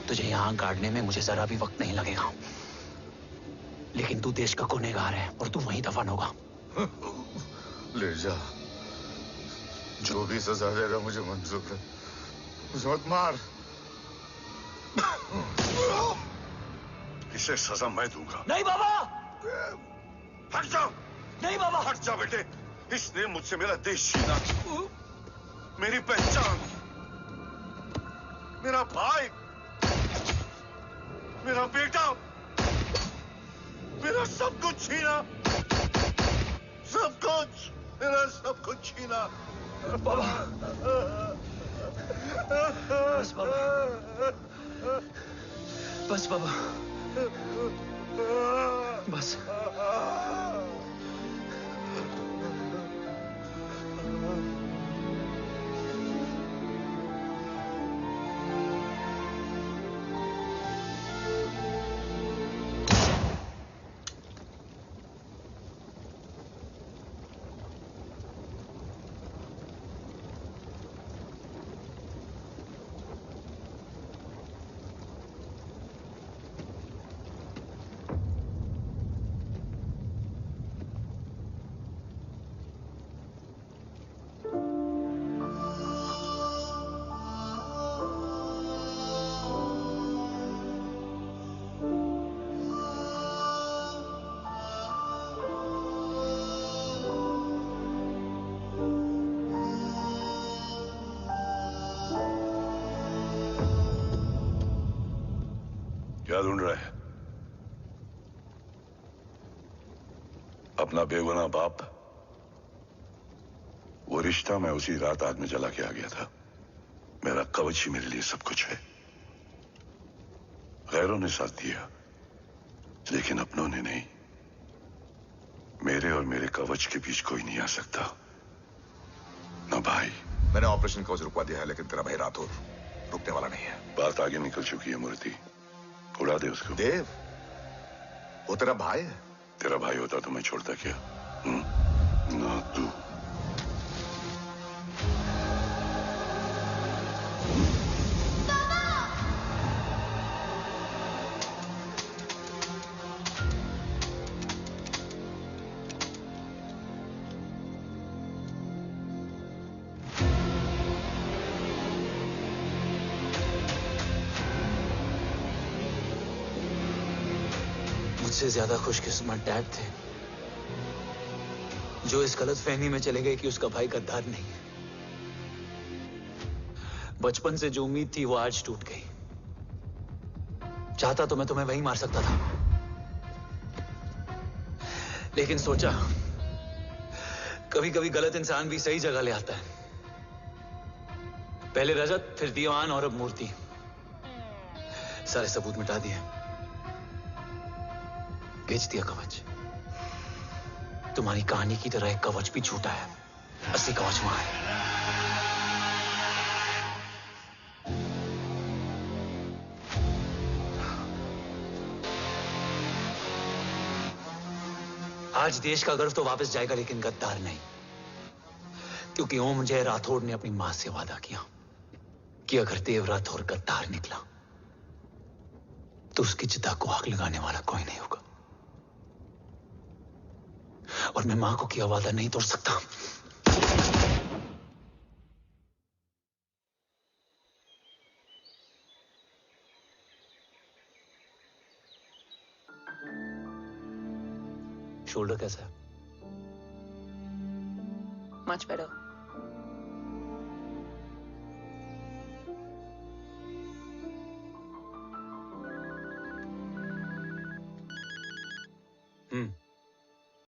[SPEAKER 5] तुझे यहां गाड़ने में मुझे जरा भी वक्त नहीं लगेगा, लेकिन तू देश का गुनहगार है और तू वहीं दफन होगा।
[SPEAKER 3] ले जा, जो भी सजा देगा मुझे मंजूर है, मुझे मत मार।
[SPEAKER 8] इसे सजा मैं दूंगा।
[SPEAKER 5] नहीं बाबा,
[SPEAKER 8] हट जाओ।
[SPEAKER 5] नहीं बाबा,
[SPEAKER 8] हट जा बेटे। इसने मुझसे मेरा देश छीना, मेरी पहचान, मेरा भाई, मेरा बेटा, मेरा सब कुछ छीना, सब कुछ, मेरा सब कुछ छीना।
[SPEAKER 5] बाबा, बस बाबा, बस बाबा, बस।
[SPEAKER 8] क्या ढूंढ रहा है? अपना बेगुनाह बाप। वो रिश्ता मैं उसी रात आग में जला के आ गया था। मेरा कवच ही मेरे लिए सब कुछ है। गैरों ने साथ दिया, लेकिन अपनों ने नहीं। मेरे और मेरे कवच के बीच कोई नहीं आ सकता, ना भाई।
[SPEAKER 3] मैंने ऑपरेशन कवच रुकवा दिया है, लेकिन तेरा भाई राठौर रुकने वाला नहीं है।
[SPEAKER 8] बात आगे निकल चुकी है मूर्ति, उड़ा दे उसको।
[SPEAKER 3] देव, वो तेरा भाई है।
[SPEAKER 8] तेरा भाई होता तो मैं छोड़ता क्या? ना तू।
[SPEAKER 5] मुझसे ज्यादा खुशकिस्मत डैड थे, जो इस गलतफहमी में चले गए कि उसका भाई गद्दार नहीं है। बचपन से जो उम्मीद थी वो आज टूट गई। चाहता तो मैं तुम्हें वहीं मार सकता था, लेकिन सोचा कभी कभी गलत इंसान भी सही जगह ले आता है। पहले रजत, फिर दीवान और अब मूर्ति। सारे सबूत मिटा दिए, बेच दिया कवच। तुम्हारी कहानी की तरह एक कवच भी छूटा है, असली कवच वहां है। आज देश का गर्व तो वापस जाएगा, लेकिन गद्दार नहीं, क्योंकि ओम जय राठौड़ ने अपनी मां से वादा किया कि अगर देव राठौड़ गद्दार निकला तो उसकी चिता को आग लगाने वाला कोई नहीं होगा। और मैं मां को किया वादा नहीं तोड़ सकता। शोल्डर कैसा है?
[SPEAKER 6] Much better.